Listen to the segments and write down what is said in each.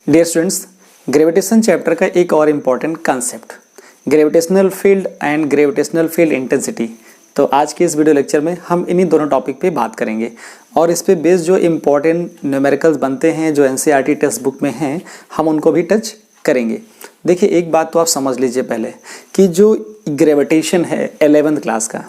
Dear students, gravitation chapter का एक और important concept gravitational field and gravitational field intensity. तो आज के इस वीडियो लेक्चर में हम इन्हीं दोनों टॉपिक पे बात करेंगे और इस पे बेस्ड जो इम्पॉर्टेंट न्यूमेरिकल्स बनते हैं जो एनसीईआरटी टेक्स्ट बुक में हैं हम उनको भी टच करेंगे। देखिए, एक बात तो आप समझ लीजिए पहले कि जो ग्रेविटेशन है 11th क्लास का,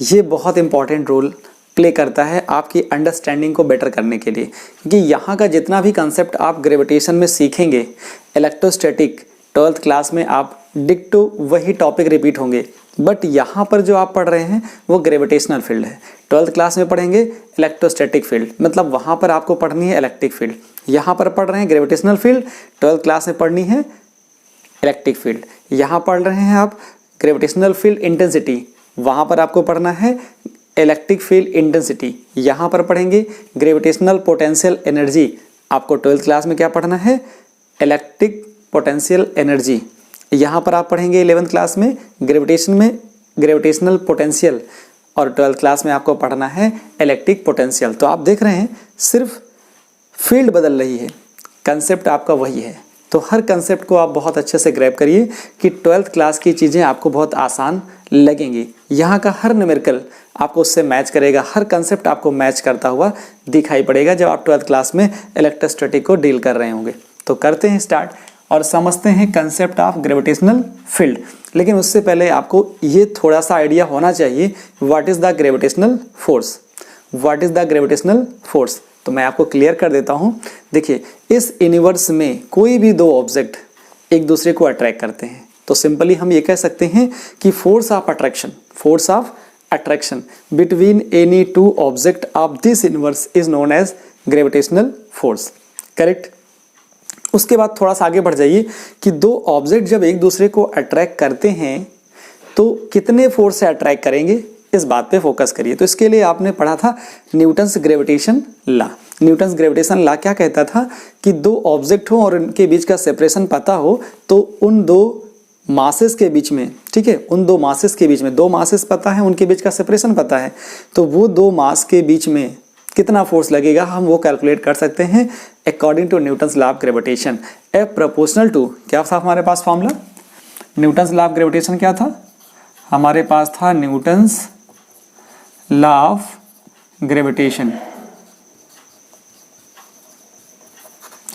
ये बहुत इंपॉर्टेंट रोल प्ले करता है आपकी अंडरस्टैंडिंग को बेटर करने के लिए, क्योंकि यहाँ का जितना भी कंसेप्ट आप ग्रेविटेशन में सीखेंगे, इलेक्ट्रोस्टैटिक 12th क्लास में आप डिक्टो वही टॉपिक रिपीट होंगे, बट यहाँ पर जो आप पढ़ रहे हैं वो ग्रेविटेशनल फील्ड है। 12th क्लास में पढ़ेंगे इलेक्ट्रोस्टैटिक फील्ड, मतलब वहाँ पर आपको पढ़नी है इलेक्ट्रिक फील्ड। यहाँ पर पढ़ रहे हैं ग्रेविटेशनल फील्ड, 12th क्लास में पढ़नी है इलेक्ट्रिक फील्ड। यहाँ पढ़ रहे हैं आप ग्रेविटेशनल फील्ड इंटेंसिटी, वहाँ पर आपको पढ़ना है इलेक्ट्रिक फील्ड इंटेंसिटी। यहाँ पर पढ़ेंगे ग्रेविटेशनल पोटेंशियल एनर्जी, आपको 12th क्लास में क्या पढ़ना है, इलेक्ट्रिक पोटेंशियल एनर्जी। यहाँ पर आप पढ़ेंगे 11th क्लास में ग्रेविटेशनल पोटेंशियल, और 12th क्लास में आपको पढ़ना है इलेक्ट्रिक पोटेंशियल। तो आप देख रहे हैं सिर्फ फील्ड बदल रही है, कंसेप्ट आपका वही है। तो हर कंसेप्ट को आप बहुत अच्छे से ग्रैब करिए कि 12th क्लास की चीज़ें आपको बहुत आसान लगेंगी। यहाँ का हर न्यूमेरिकल आपको उससे मैच करेगा, हर कंसेप्ट आपको मैच करता हुआ दिखाई पड़ेगा जब आप 12th क्लास में इलेक्ट्रोस्टैटिक को डील कर रहे होंगे। तो करते हैं स्टार्ट और समझते हैं कंसेप्ट ऑफ ग्रेविटेशनल फील्ड। लेकिन उससे पहले आपको ये थोड़ा सा आइडिया होना चाहिए what is the gravitational force. What is the gravitational force तो मैं आपको क्लियर कर देता हूँ। देखिए, इस यूनिवर्स में कोई भी दो ऑब्जेक्ट एक दूसरे को अट्रैक्ट करते हैं, तो सिंपली हम ये कह सकते हैं कि force of attraction between any two object of this universe is known as gravitational force. Correct. उसके बाद थोड़ा सा आगे बढ़ जाइए कि दो ऑब्जेक्ट जब एक दूसरे को अट्रैक्ट करते हैं तो कितने फोर्स से अट्रैक्ट करेंगे, इस बात पे फोकस करिए। तो इसके लिए आपने पढ़ा था Newton's gravitation law. Newton's gravitation law क्या कहता था कि दो ऑब्जेक्ट हो और उनके बीच का सेपरेशन पता हो तो उन दो मासेस के बीच में, ठीक है, उन दो मासेस के बीच में, दो मासेस पता है, उनके बीच का सेपरेशन पता है, तो वो दो मास के बीच में कितना फोर्स लगेगा हम वो कैलकुलेट कर सकते हैं according to Newton's law of gravitation. F proportional to, क्या था हमारे पास formula, Newton's law of gravitation क्या था हमारे पास, था न्यूटन्स लॉ ऑफ ग्रेविटेशन।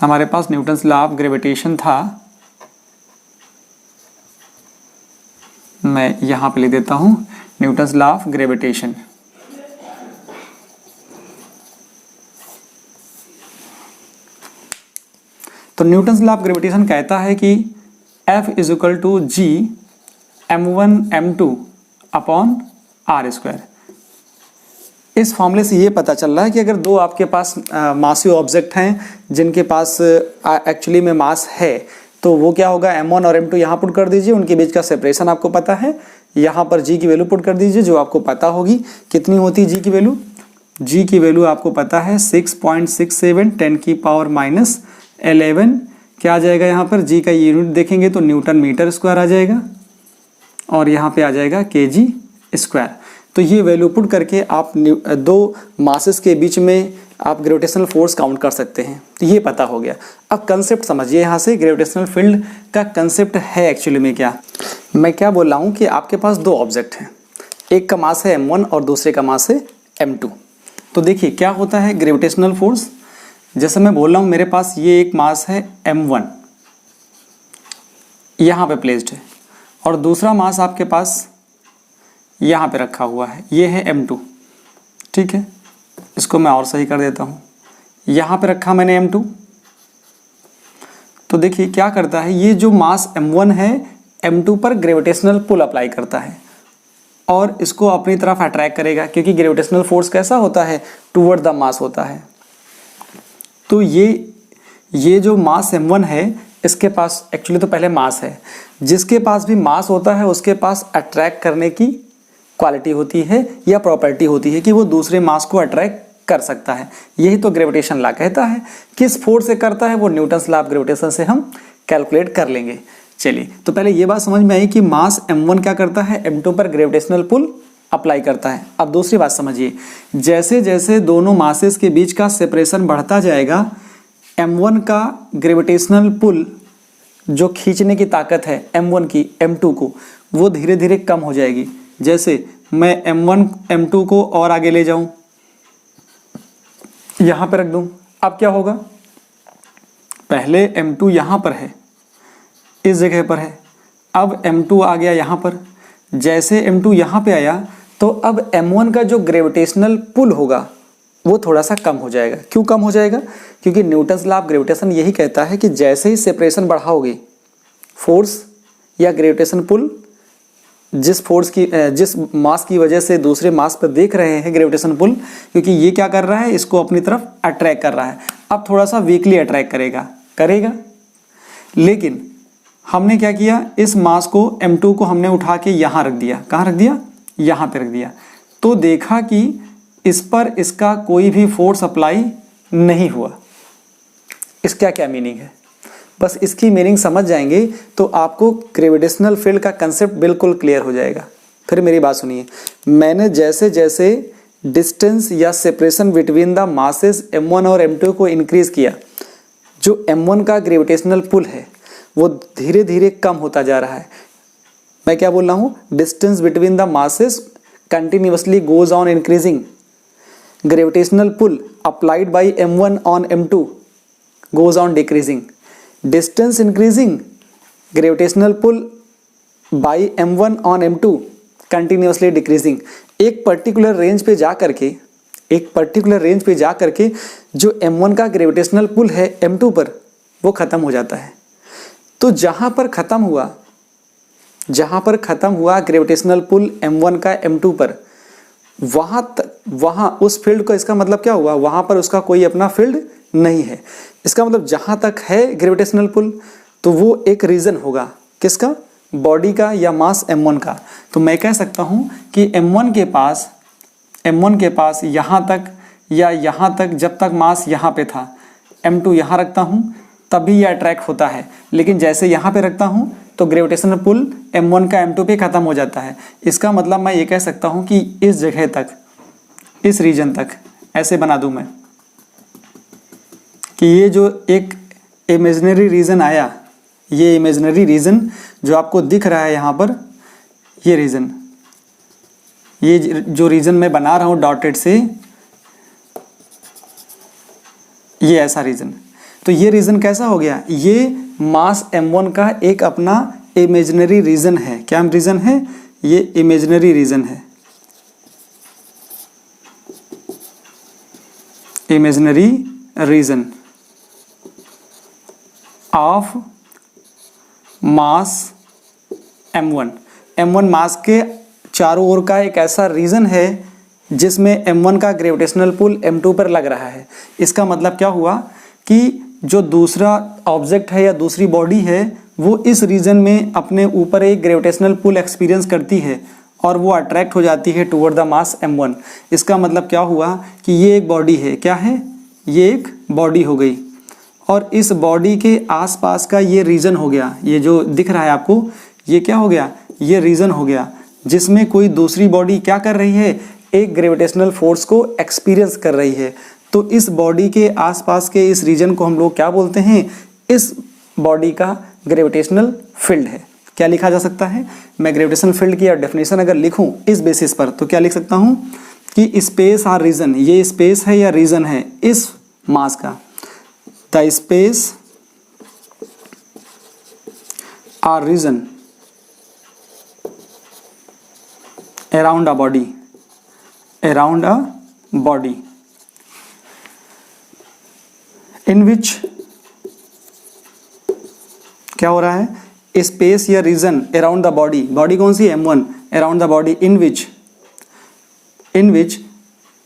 हमारे पास न्यूटन्स लॉ ऑफ ग्रेविटेशन था, मैं यहां पे लिख देता हूं न्यूटन्स लॉ ऑफ ग्रेविटेशन। तो न्यूटन्स लॉ ऑफ ग्रेविटेशन कहता है कि F is equal to G m1 m2 upon R square. इस फॉर्मूले से ये पता चल रहा है कि अगर दो आपके पास मासी ऑब्जेक्ट हैं जिनके पास एक्चुअली में मास है, तो वो क्या होगा, m1 और m2 यहाँ पुट कर दीजिए, उनके बीच का सेपरेशन आपको पता है, यहाँ पर g की वैल्यू पुट कर दीजिए जो आपको पता होगी। कितनी होती है g की वैल्यू, g की वैल्यू आपको पता है 6.67 10⁻11। क्या आ जाएगा यहाँ पर, g का यूनिट देखेंगे तो न्यूटन मीटर स्क्वायर आ जाएगा और यहाँ पे आ जाएगा kg स्क्वायर। तो ये वैल्यू पुट करके आप दो मासेस के बीच में आप ग्रेविटेशनल फोर्स काउंट कर सकते हैं। तो ये पता हो गया। अब कंसेप्ट समझिए, यहाँ से ग्रेविटेशनल फील्ड का कंसेप्ट है एक्चुअली में क्या, मैं क्या बोल रहा हूँ कि आपके पास दो ऑब्जेक्ट हैं, एक का मास है m1 और दूसरे का मास है m2। तो देखिए क्या होता है ग्रेविटेशनल फोर्स, जैसे मैं बोल रहा हूँ मेरे पास ये एक मास है m1 यहाँ पे प्लेस्ड है और दूसरा मास आपके पास यहाँ पे रखा हुआ है, ये है m2, ठीक है। इसको मैं और सही कर देता हूँ, यहाँ पे रखा मैंने m2। तो देखिए क्या करता है, ये जो मास m1 है m2 पर ग्रेविटेशनल पुल अप्लाई करता है और इसको अपनी तरफ अट्रैक्ट करेगा, क्योंकि ग्रेविटेशनल फोर्स कैसा होता है, टूवर्ड द मास होता है। तो ये जो मास m1 है इसके पास एक्चुअली तो पहले मास है, जिसके पास भी मास होता है उसके पास अट्रैक्ट करने की क्वालिटी होती है या प्रॉपर्टी होती है कि वो दूसरे मास को अट्रैक्ट कर सकता है। यही तो ग्रेविटेशन लॉ कहता है। किस फोर्स से करता है वो न्यूटन्स लॉ ऑफ ग्रेविटेशन से हम कैलकुलेट कर लेंगे। चलिए, तो पहले ये बात समझ में आई कि मास m1 क्या करता है, m2 पर ग्रेविटेशनल पुल अप्लाई करता है। अब दूसरी बात समझिए, जैसे जैसे दोनों मासेस के बीच का सेपरेशन बढ़ता जाएगा m1 का ग्रेविटेशनल पुल जो खींचने की ताकत है m1 की m2 को, वो धीरे धीरे कम हो जाएगी। जैसे मैं m1 m2 को और आगे ले जाऊं, यहां पे रख दूं, अब क्या होगा, पहले m2 यहां पर है, इस जगह पर है, अब m2 आ गया यहां पर। जैसे m2 यहां पे आया तो अब m1 का जो ग्रेविटेशनल पुल होगा वो थोड़ा सा कम हो जाएगा। क्यों कम हो जाएगा? क्योंकि न्यूटन्स लॉ ऑफ ग्रेविटेशन यही कहता है कि जैसे ही सेपरेशन बढ़ाओगे, फोर्स या ग्रेविटेशन पुल जिस मास की वजह से दूसरे मास पर देख रहे हैं ग्रेविटेशन पुल, क्योंकि ये क्या कर रहा है, इसको अपनी तरफ अट्रैक्ट कर रहा है, अब थोड़ा सा वीकली अट्रैक्ट करेगा। लेकिन हमने क्या किया, इस मास को m2 को हमने उठा के यहाँ रख दिया। कहाँ रख दिया? यहाँ पे रख दिया। तो देखा कि इस पर इसका कोई भी फोर्स अप्लाई नहीं हुआ। इसका क्या मीनिंग है? बस इसकी मीनिंग समझ जाएंगे तो आपको ग्रेविटेशनल फील्ड का कंसेप्ट बिल्कुल क्लियर हो जाएगा। फिर मेरी बात सुनिए, मैंने जैसे जैसे डिस्टेंस या separation between the masses m1 और m2 को इंक्रीज किया, जो m1 का ग्रेविटेशनल पुल है वो धीरे धीरे कम होता जा रहा है। मैं क्या बोल रहा हूँ? Distance between the masses continuously goes on increasing, gravitational pull applied by m1 on m2 goes on decreasing, distance increasing, gravitational pull by m1 on m2 continuously decreasing। एक पर्टिकुलर रेंज पे जा करके जो m1 का gravitational pull है m2 पर वो खत्म हो जाता है। तो जहां पर खत्म हुआ ग्रेविटेशनल पुल m1 का m2 पर, वहां उस फील्ड का, इसका मतलब क्या हुआ, वहां पर उसका कोई अपना फील्ड नहीं है। इसका मतलब जहां तक है ग्रेविटेशनल पुल तो वो एक रीजन होगा, किसका? बॉडी का या मास m1 का। तो मैं कह सकता हूं कि m1 के पास यहां तक या यहां तक, जब तक मास यहां पे था, m2 यहां रखता हूं तभी यह अट्रैक्ट होता है। लेकिन जैसे यहां पे रखता हूं तो ग्रेविटेशनल पुल m1 का m2 पे खत्म हो जाता है। इसका मतलब मैं ये कह सकता हूं कि इस जगह तक, इस रीजन तक, ऐसे बना दूं मैं कि ये जो एक इमेजिनरी रीजन आया, ये इमेजिनरी रीजन जो आपको दिख रहा है यहाँ पर, ये रीजन, ये जो रीजन मैं बना रहा हूँ डॉटेड से, ये ऐसा रीजन। तो ये रीजन कैसा हो गया? ये मास m1 का एक अपना इमेजिनरी रीजन है। क्या रीजन है? ये इमेजिनरी रीजन है, imaginary region of mass m1 mass के चारों ओर का एक ऐसा रीजन है जिसमें m1 का ग्रेविटेशनल पुल m2 पर लग रहा है। इसका मतलब क्या हुआ कि जो दूसरा ऑब्जेक्ट है या दूसरी बॉडी है वो इस रीजन में अपने ऊपर एक ग्रेविटेशनल पुल एक्सपीरियंस करती है और वो अट्रैक्ट हो जाती है टुवर्ड द मास m1। इसका मतलब क्या हुआ कि ये एक बॉडी है। क्या है? ये एक बॉडी हो गई और इस बॉडी के आसपास का ये रीजन हो गया, ये जो दिख रहा है आपको, ये क्या हो गया? ये रीजन हो गया जिसमें कोई दूसरी बॉडी क्या कर रही है? एक ग्रेविटेशनल फोर्स को एक्सपीरियंस कर रही है। तो इस बॉडी के आसपास के इस रीजन को हम लोग क्या बोलते हैं? इस बॉडी का ग्रेविटेशनल फील्ड है। क्या लिखा जा सकता है? मैं ग्रेविटेशनल फील्ड की डेफिनेशन अगर लिखूं इस बेसिस पर तो क्या लिख सकता हूं कि स्पेस आर रीजन, ये स्पेस है या रीजन है इस मास का, the space or region around a body, around a body in which क्या हो रहा है? स्पेस या region around the body, body कौन सी? m1, around the body in which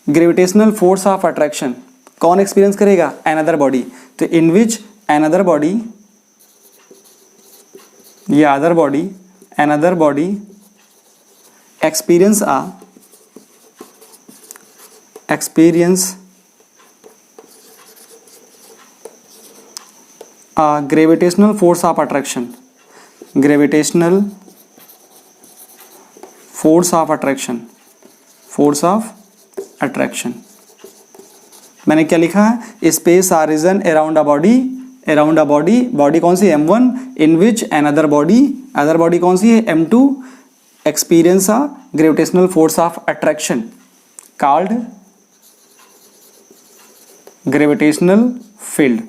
gravitational force of attraction कौन एक्सपीरियंस करेगा? Another body. तो इन विच अनदर बॉडी या other body, another body experience a gravitational force of attraction, gravitational force of attraction, force of attraction मैंने क्या लिखा है, space or region around a body, body कौन सी m1 इन विच अनदर बॉडी कौन सी है m2 experience a gravitational force of attraction called gravitational field.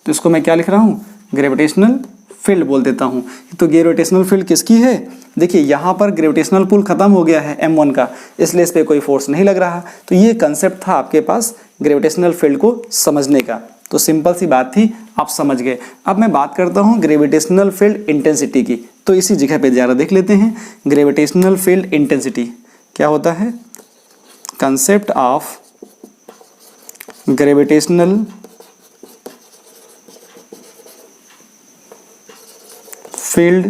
तो इसको मैं क्या लिख रहा हूँ, ग्रेविटेशनल फील्ड बोल देता हूँ। तो ग्रेविटेशनल फील्ड किसकी है, देखिए यहाँ पर ग्रेविटेशनल पुल खत्म हो गया है m1 का, इसलिए इस पर कोई फोर्स नहीं लग रहा। तो ये कंसेप्ट था आपके पास ग्रेविटेशनल फील्ड को समझने का। तो सिंपल सी बात थी, आप समझ गए। अब मैं बात करता हूँ ग्रेविटेशनल फील्ड इंटेंसिटी की। तो इसी जगह पे ज़रा देख लेते हैं, ग्रेविटेशनल फील्ड इंटेंसिटी क्या होता है। Concept of gravitational field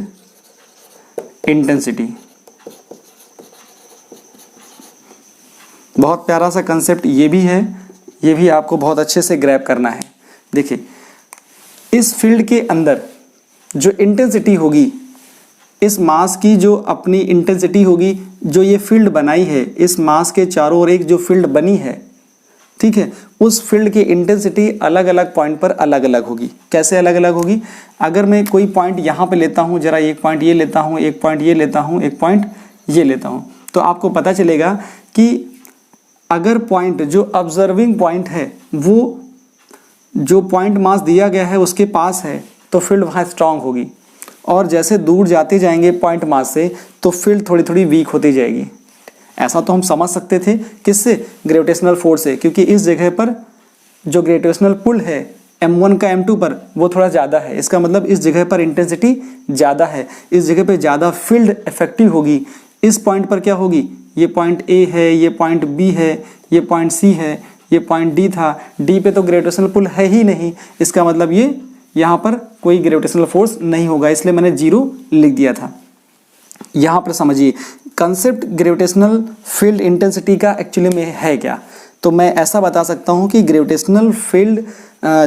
intensity, बहुत प्यारा सा कंसेप्ट ये भी है, ये भी आपको बहुत अच्छे से ग्रैब करना है। देखिए इस फील्ड के अंदर जो इंटेंसिटी होगी, इस मास की जो अपनी इंटेंसिटी होगी, जो ये फील्ड बनाई है, इस मास के चारों ओर एक जो फील्ड बनी है, ठीक है, उस फील्ड की इंटेंसिटी अलग अलग पॉइंट पर अलग अलग होगी। कैसे अलग अलग होगी, अगर मैं कोई पॉइंट यहाँ पे लेता हूँ, जरा एक पॉइंट ये लेता हूँ, एक पॉइंट ये लेता हूँ, एक पॉइंट ये लेता हूँ, तो आपको पता चलेगा कि अगर पॉइंट जो ऑब्जर्विंग पॉइंट है वो जो पॉइंट मास दिया गया है उसके पास है तो फील्ड वहाँ स्ट्रांग होगी, और जैसे दूर जाते जाएंगे पॉइंट मास से तो फील्ड थोड़ी थोड़ी वीक होती जाएगी। ऐसा तो हम समझ सकते थे किससे, ग्रेविटेशनल फोर्स से, क्योंकि इस जगह पर जो ग्रेविटेशनल पुल है m1 का m2 पर वो थोड़ा ज़्यादा है। इसका मतलब इस जगह पर इंटेंसिटी ज़्यादा है, इस जगह पे ज़्यादा फील्ड इफेक्टिव होगी। इस पॉइंट पर क्या होगी, ये पॉइंट A है, ये पॉइंट B है, ये पॉइंट C है, ये पॉइंट D था, D पे तो ग्रेविटेशनल पुल है ही नहीं, इसका मतलब ये यहाँ पर कोई ग्रेविटेशनल फोर्स नहीं होगा, इसलिए मैंने 0 लिख दिया था। यहाँ पर समझिए कंसेप्ट ग्रेविटेशनल फील्ड इंटेंसिटी का एक्चुअली में है क्या। तो मैं ऐसा बता सकता हूँ कि ग्रेविटेशनल फील्ड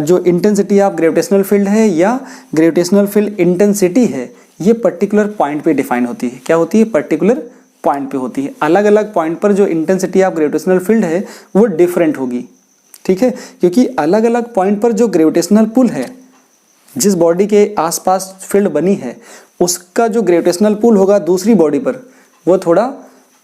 जो इंटेंसिटी ऑफ ग्रेविटेशनल फील्ड है या ग्रेविटेशनल फील्ड इंटेंसिटी है, ये पर्टिकुलर पॉइंट पे डिफाइन होती है। क्या होती है, पर्टिकुलर पॉइंट पे होती है। अलग अलग पॉइंट पर जो इंटेंसिटी ऑफ ग्रेविटेशनल फील्ड है वो डिफरेंट होगी, ठीक है, क्योंकि अलग अलग पॉइंट पर जो ग्रेविटेशनल पुल है, जिस बॉडी के आसपास फील्ड बनी है, उसका जो ग्रेविटेशनल पुल होगा दूसरी बॉडी पर वो थोड़ा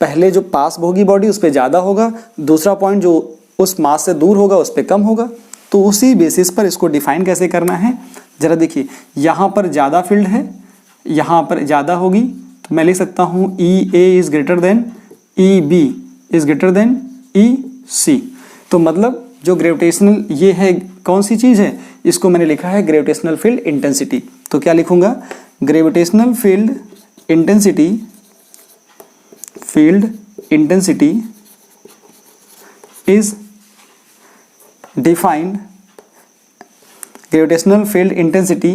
पहले जो पास होगी बॉडी उस पर ज़्यादा होगा, दूसरा पॉइंट जो उस मास से दूर होगा उस पर कम होगा। तो उसी बेसिस पर इसको डिफाइन कैसे करना है, ज़रा देखिए, यहाँ पर ज़्यादा फील्ड है, यहाँ पर ज़्यादा होगी, तो मैं लिख सकता हूँ E A is greater than E B is greater than E C. तो मतलब जो ग्रेविटेशनल ये है कौन सी चीज़ है, इसको मैंने लिखा है ग्रेविटेशनल फील्ड इंटेंसिटी। तो क्या लिखूंगा, gravitational field intensity is defined, gravitational field intensity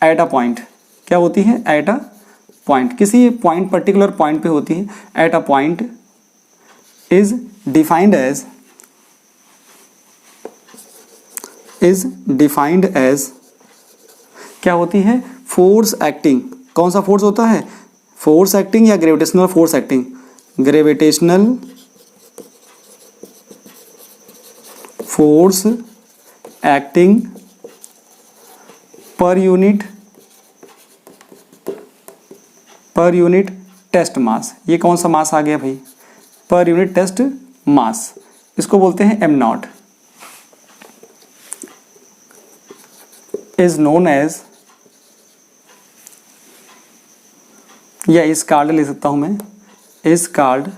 at a point, क्या होती है, एट अ पॉइंट, किसी पॉइंट पर्टिकुलर पॉइंट पे होती है, at a point is defined as क्या होती है, फोर्स एक्टिंग। कौन सा फोर्स होता है, फोर्स एक्टिंग या gravitational force acting, gravitational force acting पर यूनिट टेस्ट मास। ये कौन सा मास आ गया भाई, पर यूनिट टेस्ट मास, इसको बोलते हैं m0, इज नोन एज, या इस कॉल्ड ले सकता हूं मैं, is called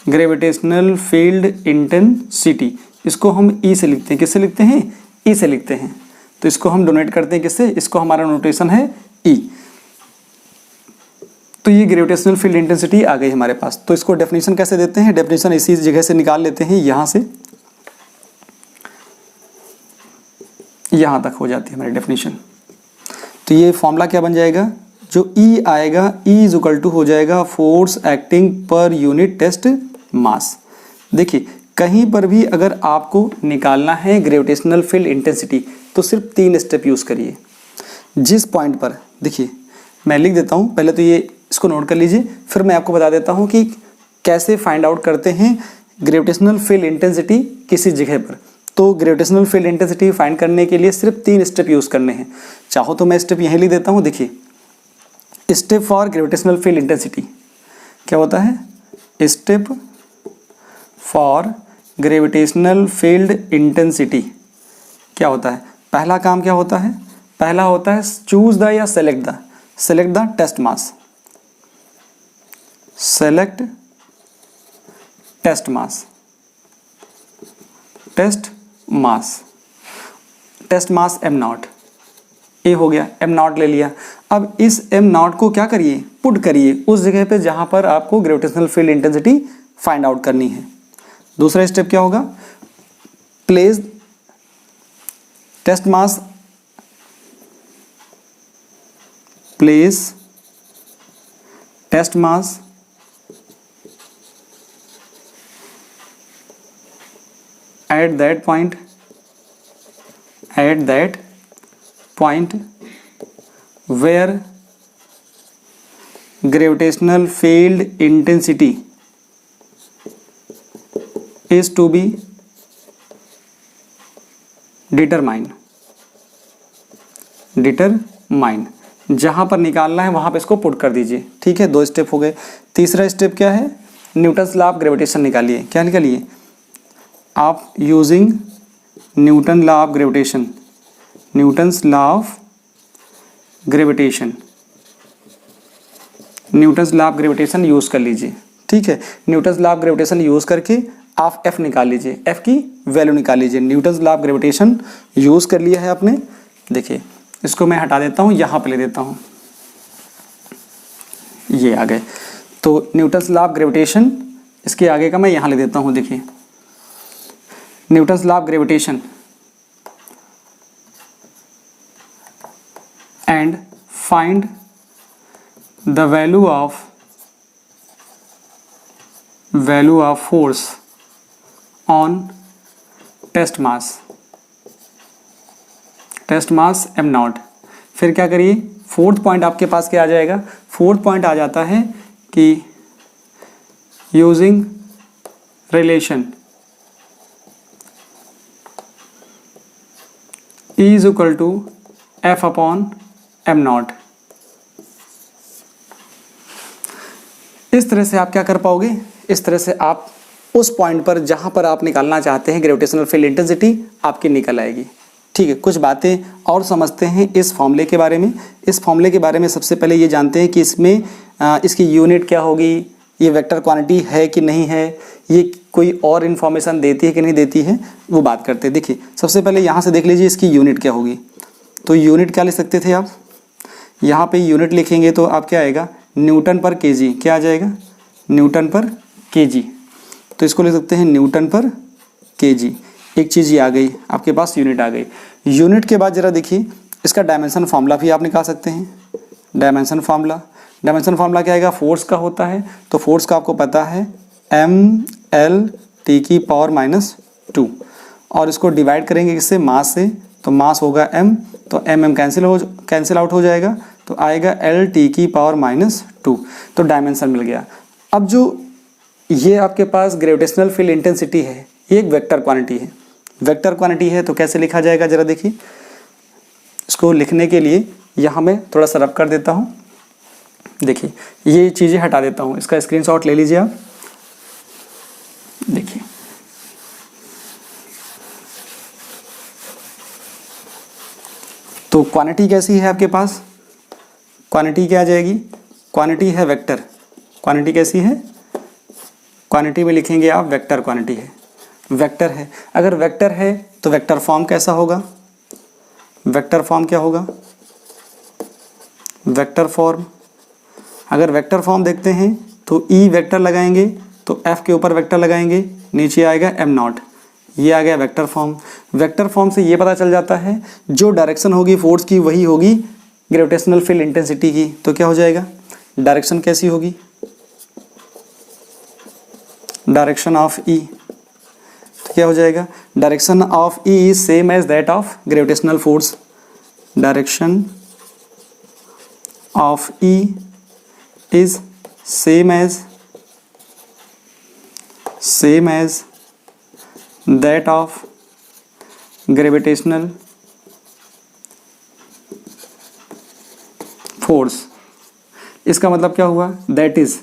gravitational field intensity. इसको हम ई से लिखते हैं, किससे लिखते हैं, ई से लिखते हैं। तो इसको हम डोनेट करते हैं किससे, इसको हमारा नोटेशन है ई। तो ये ग्रेविटेशनल फील्ड इंटेंसिटी आ गई हमारे पास। तो इसको डेफिनेशन कैसे देते हैं, डेफिनेशन इसी जगह से निकाल लेते हैं, यहां से यहां तक हो जाती है हमारी डेफिनेशन। तो ये फॉर्मूला क्या बन जाएगा, जो ई आएगा, ई इज इक्वल टू हो जाएगा फोर्स एक्टिंग पर यूनिट टेस्ट मास। देखिए कहीं पर भी अगर आपको निकालना है ग्रेविटेशनल फील्ड इंटेंसिटी तो सिर्फ 3 स्टेप यूज करिए। जिस पॉइंट पर, देखिए मैं लिख देता हूं, पहले तो ये इसको नोट कर लीजिए, फिर मैं आपको बता देता हूं कि कैसे फाइंड आउट करते हैं ग्रेविटेशनल फील्ड इंटेंसिटी किसी जगह पर। तो ग्रेविटेशनल फील्ड इंटेंसिटी फाइंड करने के लिए सिर्फ 3 स्टेप यूज़ करने हैं। चाहो तो मैं स्टेप यहीं लिख देता हूँ। देखिए step for gravitational field intensity क्या होता है, step for gravitational field intensity क्या होता है। पहला काम क्या होता है, पहला होता है चूज द या select the test mass, select test mass, test mass M naught, A हो गया, एम नॉट ले लिया। अब इस एम नॉट को क्या करिए, पुट करिए उस जगह पे जहां पर आपको gravitational field intensity find out करनी है। दूसरा स्टेप क्या होगा, place test mass, place test mass at that point where gravitational field intensity is to be determined, जहां पर निकालना है वहां पे इसको पुट कर दीजिए। ठीक है, 2 स्टेप हो गए। तीसरा स्टेप क्या है, न्यूटन्स लॉ ऑफ ग्रेविटेशन निकालिए। क्या निकालिए आप, using Newton law of gravitation, Newton's law of gravitation, Newton's law of gravitation use कर लीजिए। ठीक है, Newton's law of gravitation use करके आप एफ निकाल लीजिए, एफ की वैल्यू निकाल लीजिए। Newton's law of gravitation use कर लिया है आपने। देखिए इसको मैं हटा देता हूँ, यहाँ पे ले देता हूँ, ये आ गए। तो न्यूटन्स लॉ ऑफ ग्रेविटेशन, इसके आगे का मैं यहाँ ले देता हूँ। देखिए Newton's law of gravitation and find the value of force on test mass M naught. फिर क्या करिए, फोर्थ पॉइंट आपके पास क्या आ जाएगा, फोर्थ पॉइंट आ जाता है कि using relation E is equal to F upon M not. इस तरह से आप क्या कर पाओगे, इस तरह से आप उस पॉइंट पर जहां पर आप निकालना चाहते हैं ग्रेविटेशनल फील्ड इंटेंसिटी आपकी निकल आएगी। ठीक है, कुछ बातें और समझते हैं इस फॉर्मूले के बारे में। इस फॉर्मूले के बारे में सबसे पहले ये जानते हैं कि इसमें इसकी यूनिट क्या होगी, ये वेक्टर क्वांटिटी है कि नहीं है, ये कोई और इन्फॉर्मेशन देती है कि नहीं देती है, वो बात करते हैं। देखिए सबसे पहले यहाँ से देख लीजिए इसकी यूनिट क्या होगी। तो यूनिट क्या लिख सकते थे आप, यहाँ पे यूनिट लिखेंगे तो आप क्या आएगा, न्यूटन पर केजी। क्या आ जाएगा, न्यूटन पर केजी। तो इसको लिख सकते हैं न्यूटन पर केजी। एक चीज़ ये आ गई, आपके पास यूनिट आ गई। यूनिट के बाद ज़रा देखिए इसका डायमेंशन फार्मूला भी आप निकाल सकते हैं। डायमेंशन फार्मूला क्या आएगा, फोर्स का होता है। तो फोर्स का आपको पता है mL/10⁻⁻²। और इसको डिवाइड करेंगे किससे, मास से। तो मास होगा m, तो m कैंसिल आउट हो जाएगा, तो आएगा L/10⁻²। तो डायमेंशन मिल गया। अब जो ये आपके पास ग्रेविटेशनल फील्ड इंटेंसिटी है, ये एक वेक्टर क्वांटिटी है। वेक्टर क्वांटिटी है तो कैसे लिखा जाएगा, जरा देखिए। इसको लिखने के लिए यहाँ मैं थोड़ा सा रब कर देता हूँ। देखिए ये चीज़ें हटा देता हूँ, इसका स्क्रीनशॉट ले लीजिए आप। देखिए तो क्वांटिटी कैसी है आपके पास, क्वांटिटी क्या आ जाएगी, क्वांटिटी है वेक्टर। क्वांटिटी कैसी है, क्वांटिटी में लिखेंगे आप वेक्टर क्वांटिटी है, वेक्टर है। अगर वेक्टर है तो वेक्टर फॉर्म कैसा होगा, वेक्टर फॉर्म क्या होगा, वेक्टर फॉर्म। अगर वेक्टर फॉर्म देखते हैं तो ई वेक्टर लगाएंगे तो एफ के ऊपर वेक्टर लगाएंगे, नीचे आएगा एम नॉट। ये आ गया वेक्टर फॉर्म। वेक्टर फॉर्म से ये पता चल जाता है जो डायरेक्शन होगी फोर्स की वही होगी ग्रेविटेशनल फील्ड इंटेंसिटी की। तो क्या हो जाएगा, डायरेक्शन कैसी होगी, डायरेक्शन ऑफ ई। तो क्या हो जाएगा, direction of E is same as that of gravitational force. Direction of E is same same as that of gravitational force. इसका मतलब क्या हुआ, that is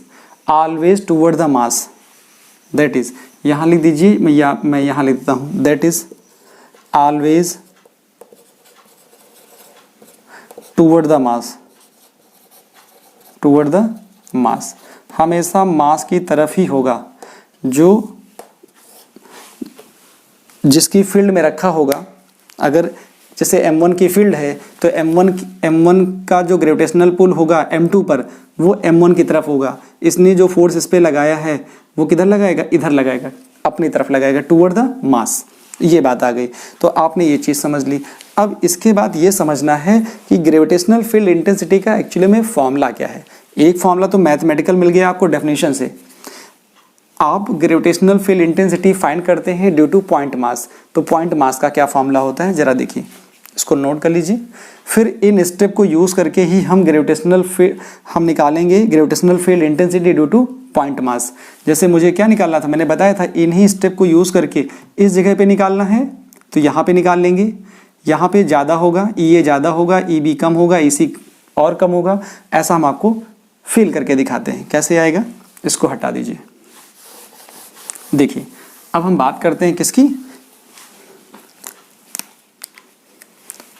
always toward the mass. That is, यहां लिख दीजिए, मैं यहां लिख देता हूं, that is always toward the mass. Toward the mass, हमेशा मास की तरफ ही होगा, जो जिसकी फील्ड में रखा होगा। अगर जैसे m1 की फील्ड है तो m1 का जो ग्रेविटेशनल पुल होगा m2 पर, वो m1 की तरफ होगा। इसने जो फोर्स इस पे लगाया है वो किधर लगाएगा, इधर लगाएगा, अपनी तरफ लगाएगा, टूवर्ड द मास। ये बात आ गई, तो आपने ये चीज़ समझ ली। अब इसके बाद ये समझना है कि ग्रेविटेशनल फील्ड इंटेंसिटी का एक्चुअली में फॉर्मूला क्या है। एक फॉर्मूला तो मैथमेटिकल मिल गया आपको डेफिनेशन से। आप ग्रेविटेशनल फील्ड इंटेंसिटी फाइंड करते हैं ड्यू टू पॉइंट मास। तो पॉइंट मास का क्या फॉर्मूला होता है, जरा देखिए, इसको नोट कर लीजिए। फिर इन स्टेप को यूज करके ही हम निकालेंगे gravitational field intensity due to point मास। जैसे मुझे क्या निकालना था, मैंने बताया था इन्हीं स्टेप को यूज करके इस जगह पे निकालना है, तो यहाँ पे निकाल लेंगे। यहाँ पे ज़्यादा होगा, ई ए ज़्यादा होगा, ई बी कम होगा, ई सी और कम होगा। ऐसा हम आपको फील करके दिखाते हैं। कैसे आएगा, इसको हटा दीजिए। देखिए, अब हम बात करते हैं किसकी,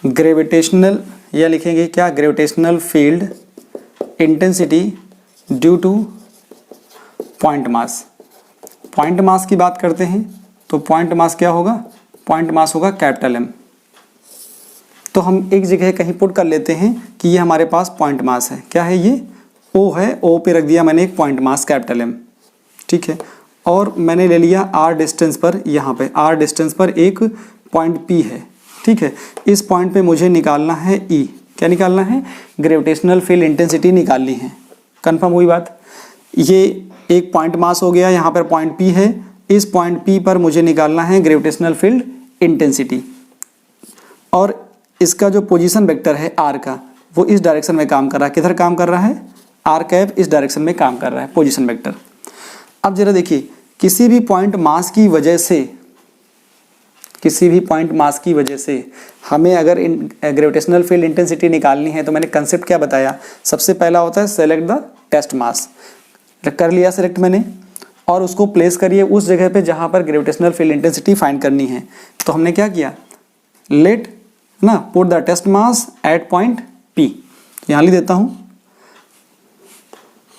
ग्रेविटेशनल, या लिखेंगे क्या, gravitational field intensity due to point mass. Point mass की बात करते हैं तो पॉइंट मास क्या होगा, पॉइंट मास होगा कैपिटल एम। तो हम एक जगह कहीं पुट कर लेते हैं कि ये हमारे पास पॉइंट मास है। क्या है ये, ओ है, ओ पे रख दिया मैंने एक पॉइंट मास कैपिटल एम, ठीक है। और मैंने ले लिया आर डिस्टेंस पर, यहाँ पे आर डिस्टेंस पर एक पॉइंट पी है, ठीक है। इस पॉइंट पे मुझे निकालना है ई। क्या निकालना है, ग्रेविटेशनल फील्ड इंटेंसिटी निकालनी है। कंफर्म हुई बात। ये एक पॉइंट मास हो गया, यहाँ पर पॉइंट पी है, इस पॉइंट पी पर मुझे निकालना है ग्रेविटेशनल फील्ड इंटेंसिटी। और इसका जो पोजीशन वेक्टर है आर का, वो इस डायरेक्शन में काम कर रहा है। किधर काम कर रहा है, आर कैप इस डायरेक्शन में काम कर रहा है, पोजीशन वेक्टर। अब जरा देखिए, किसी भी पॉइंट मास की वजह से हमें अगर ग्रेविटेशनल फील्ड इंटेंसिटी निकालनी है, तो मैंने कंसेप्ट क्या बताया, सबसे पहला होता है सेलेक्ट द टेस्ट मास। कर लिया सिलेक्ट मैंने, और उसको प्लेस करिए उस जगह पे जहां पर ग्रेविटेशनल फील्ड इंटेंसिटी फाइंड करनी है। तो हमने क्या किया, लेट ना put the test mass at point P. यहां लिख देता हूं,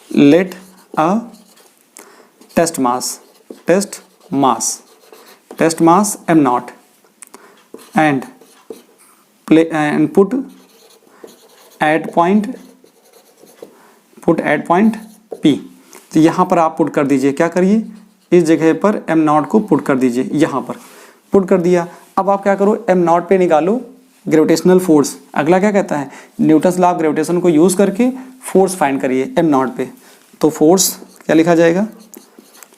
let a test mass m naught and put at point P। तो यहाँ पर आप पुट कर दीजिए, क्या करिए, इस जगह पर m naught को पुट कर दीजिए, यहाँ पर पुट कर दिया। अब आप क्या करो, m naught पे निकालो ग्रेविटेशनल फोर्स। अगला क्या कहता है, न्यूटन्स लॉ ऑफ ग्रेविटेशन को यूज करके फोर्स फाइंड करिए m naught पे। तो फोर्स क्या लिखा जाएगा,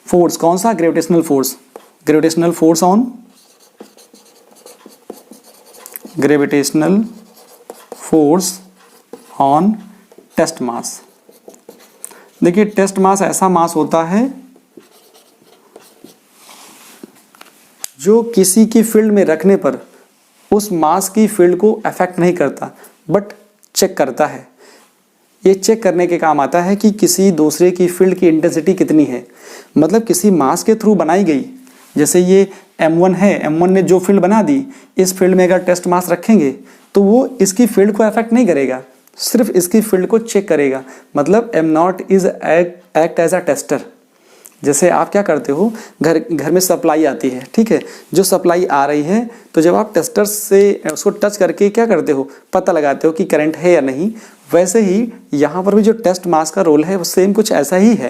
फोर्स कौन सा, gravitational force on test mass. देखिए, टेस्ट मास ऐसा मास होता है जो किसी की फील्ड में रखने पर उस मास की फील्ड को अफेक्ट नहीं करता, बट चेक करता है। ये चेक करने के काम आता है कि किसी दूसरे की फील्ड की इंटेंसिटी कितनी है। मतलब किसी मास के थ्रू बनाई गई, जैसे ये m1 है, m1 ने जो फील्ड बना दी, इस फील्ड में अगर टेस्ट मास रखेंगे तो वो इसकी फील्ड को अफेक्ट नहीं करेगा, सिर्फ इसकी फील्ड को चेक करेगा। मतलब m naught is act as a tester. जैसे आप क्या करते हो, घर में सप्लाई आती है, ठीक है, जो सप्लाई आ रही है, तो जब आप टेस्टर से उसको टच करके क्या करते हो, पता लगाते हो कि करंट है या नहीं। वैसे ही यहाँ पर भी जो टेस्ट मास का रोल है वो सेम कुछ ऐसा ही है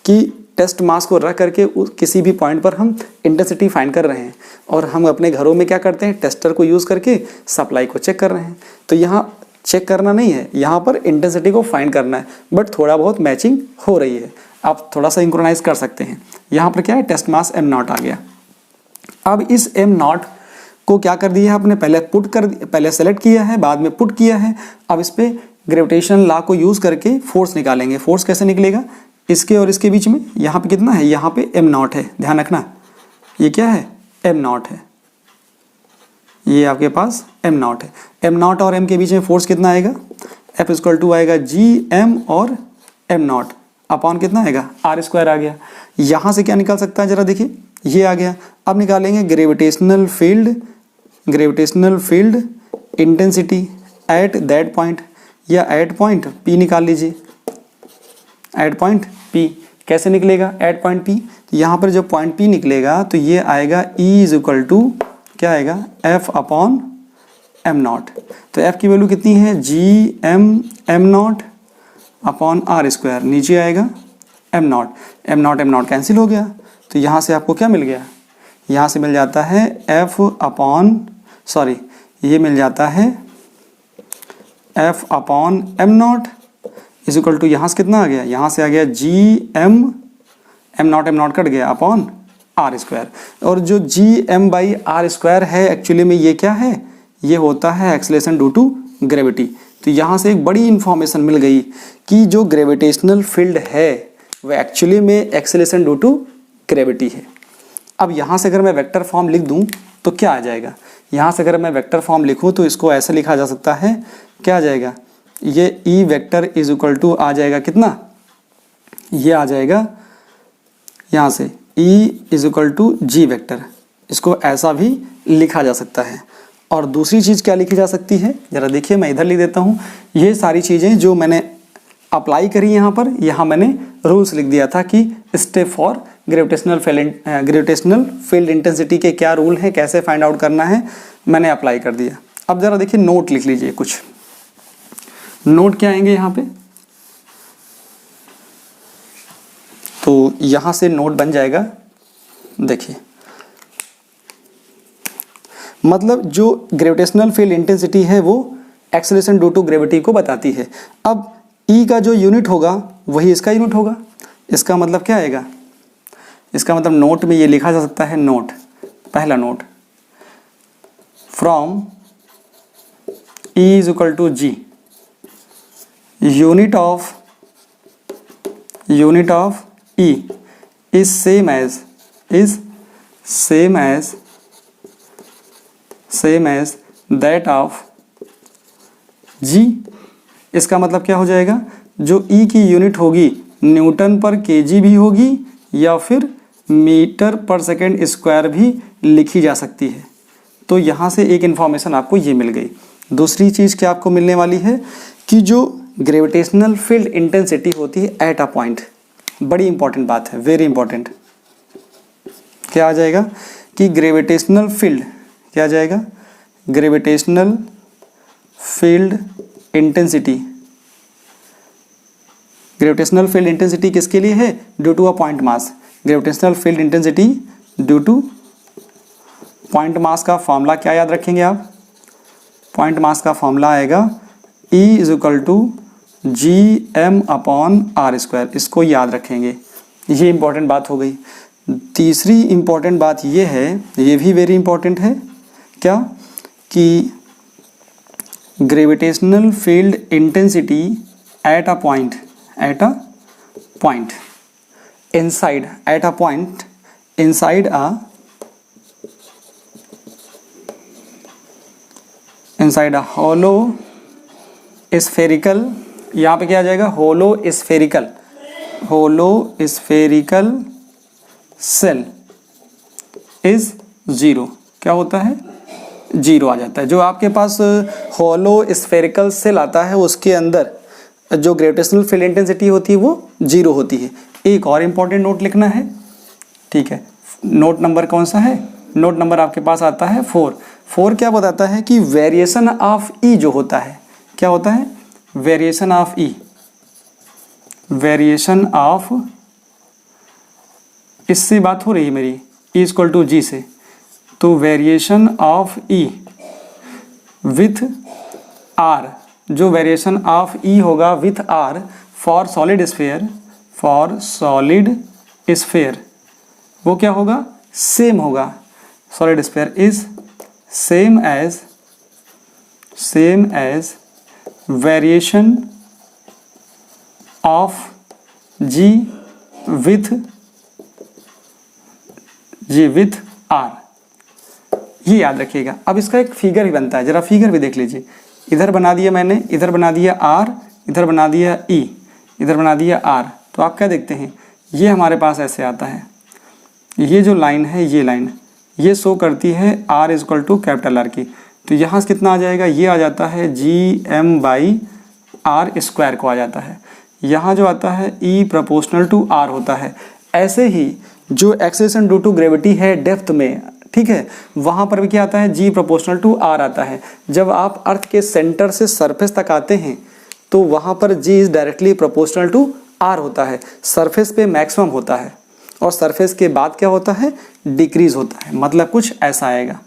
कि टेस्ट मास को रख करके किसी भी पॉइंट पर हम इंटेंसिटी फाइंड कर रहे हैं, और हम अपने घरों में क्या करते हैं, टेस्टर को यूज़ करके सप्लाई को चेक कर रहे हैं। तो यहाँ चेक करना नहीं है, यहाँ पर इंटेंसिटी को फाइंड करना है, बट थोड़ा बहुत मैचिंग हो रही है, आप थोड़ा सा सिंक्रोनाइज कर सकते हैं। यहाँ पर क्या है, टेस्ट मास m naught आ गया। अब इस m naught को क्या कर दिया है आपने, पहले सेलेक्ट किया है, बाद में पुट किया है। अब इस पर ग्रेविटेशन लॉ को यूज़ करके फोर्स निकालेंगे। फोर्स कैसे निकलेगा, इसके और इसके बीच में यहाँ पे कितना है, यहाँ पे एम नॉट है, ध्यान रखना ये क्या है, एम नॉट है, ये आपके पास एम नॉट है। एम नॉट और एम के बीच में फोर्स कितना आएगा, एफ इक्वल टू आएगा जी एम और एम नॉट अपॉन कितना आएगा, आर स्क्वायर आ गया। यहाँ से क्या निकल सकता है जरा देखिए, ये आ गया। अब निकालेंगे gravitational field intensity at that point, या एट पॉइंट पी निकाल लीजिए, एट पॉइंट पी। कैसे निकलेगा एट पॉइंट पी, तो यहाँ पर जब पॉइंट पी निकलेगा तो ये आएगा ई इज इक्वल टू क्या आएगा, एफ अपॉन एम नॉट। तो एफ की वैल्यू कितनी है, G M naught upon R square, नीचे आएगा एम नॉट कैंसिल हो गया। तो यहाँ से आपको क्या मिल गया, यहाँ से मिल जाता है एफ अपॉन सॉरी ये मिल जाता है F upon M naught is equal to, यहाँ से कितना आ गया, यहाँ से आ गया जी एम नॉट कट गया अपॉन आर स्क्वायर। और जो G M by R square है एक्चुअली में ये क्या है, ये होता है एक्सेलरेशन ड्यू टू ग्रेविटी। तो यहाँ से एक बड़ी इंफॉर्मेशन मिल गई कि जो ग्रेविटेशनल फील्ड है वो एक्चुअली में एक्सेलरेशन ड्यू टू ग्रेविटी है। अब यहाँ से अगर मैं वेक्टर फॉर्म लिख दूँ तो क्या आ जाएगा, यहाँ से अगर मैं वेक्टर फॉर्म लिखूँ तो इसको ऐसे लिखा जा सकता है, क्या आ जाएगा, ये E vector is equal to आ जाएगा कितना, ये आ जाएगा यहाँ से E is equal to G vector, इसको ऐसा भी लिखा जा सकता है। और दूसरी चीज़ क्या लिखी जा सकती है, ज़रा देखिए मैं इधर लिख देता हूँ। ये सारी चीज़ें जो मैंने अप्लाई करी यहाँ पर, यहाँ मैंने रूल्स लिख दिया था कि step for gravitational field intensity के क्या रूल हैं, कैसे फाइंड आउट करना है, मैंने अप्लाई कर दिया। अब ज़रा देखिए नोट लिख लीजिए, कुछ नोट क्या आएंगे यहाँ पे, तो यहाँ से नोट बन जाएगा, देखिए मतलब जो ग्रेविटेशनल फील्ड इंटेंसिटी है वो एक्सेलरेशन ड्यू टू ग्रेविटी को बताती है। अब ई का जो यूनिट होगा वही इसका यूनिट होगा, इसका मतलब क्या आएगा, इसका मतलब नोट में ये लिखा जा सकता है, नोट पहला note from E is equal to G, unit of E is same as that of G। इसका मतलब क्या हो जाएगा, जो E की यूनिट होगी न्यूटन पर केजी भी होगी या फिर मीटर पर सेकेंड स्क्वायर भी लिखी जा सकती है। तो यहाँ से एक इन्फॉर्मेशन आपको ये मिल गई। दूसरी चीज़ क्या आपको मिलने वाली है कि जो ग्रेविटेशनल फील्ड इंटेंसिटी होती है एट अ पॉइंट, बड़ी इंपॉर्टेंट बात है, वेरी इंपॉर्टेंट। क्या आ जाएगा कि ग्रेविटेशनल फील्ड क्या आ जाएगा, gravitational field intensity, gravitational field intensity किसके लिए है, due to a point mass. Gravitational field intensity due to point mass का फॉर्मूला क्या याद रखेंगे आप, पॉइंट मास का फॉर्मूला आएगा E is equal to G M upon R square, इसको याद रखेंगे। ये इंपॉर्टेंट बात हो गई। तीसरी इंपॉर्टेंट बात ये है, ये भी वेरी इंपॉर्टेंट है, क्या कि gravitational field intensity at a point inside a hollow spherical, यहाँ पे क्या आ जाएगा, hollow spherical shell is zero. क्या होता है, जीरो आ जाता है। जो आपके पास होलो स्फेरिकल सेल आता है उसके अंदर जो ग्रेविटेशनल फील्ड इंटेंसिटी होती है वो जीरो होती है। एक और इम्पॉर्टेंट नोट लिखना है, ठीक है, नोट नंबर कौन सा है, नोट नंबर आपके पास आता है 4 क्या बताता है कि वेरिएशन ऑफ ई जो होता है, क्या होता है, variation of E, variation of, इससे बात हो रही है मेरी E इक्वल टू जी से, तो variation of E with R, जो वेरिएशन ऑफ E होगा with R for solid sphere, वो क्या होगा, सेम होगा, solid sphere is same as variation of G with R, ये याद रखिएगा। अब इसका एक फिगर भी बनता है, जरा फिगर भी देख लीजिए। इधर बना दिया मैंने, इधर बना दिया आर, इधर बना दिया ई, इधर बना दिया आर। तो आप क्या देखते हैं, ये हमारे पास ऐसे आता है, ये जो लाइन है, ये लाइन ये शो करती है R equal to capital R की। तो यहाँ से कितना आ जाएगा, ये आ जाता है GM/R स्क्वायर को आ जाता है। यहाँ जो आता है E प्रोपोर्शनल टू R होता है। ऐसे ही जो एक्सेलरेशन ड्यू टू ग्रेविटी है डेप्थ में, ठीक है, वहाँ पर भी क्या आता है, G प्रोपोर्शनल टू R आता है। जब आप अर्थ के सेंटर से सरफेस तक आते हैं तो वहाँ पर G is directly proportional to R होता है। सरफेस पे मैक्सिमम होता है और सरफेस के बाद क्या होता है, डिक्रीज होता है। मतलब कुछ ऐसा आएगा,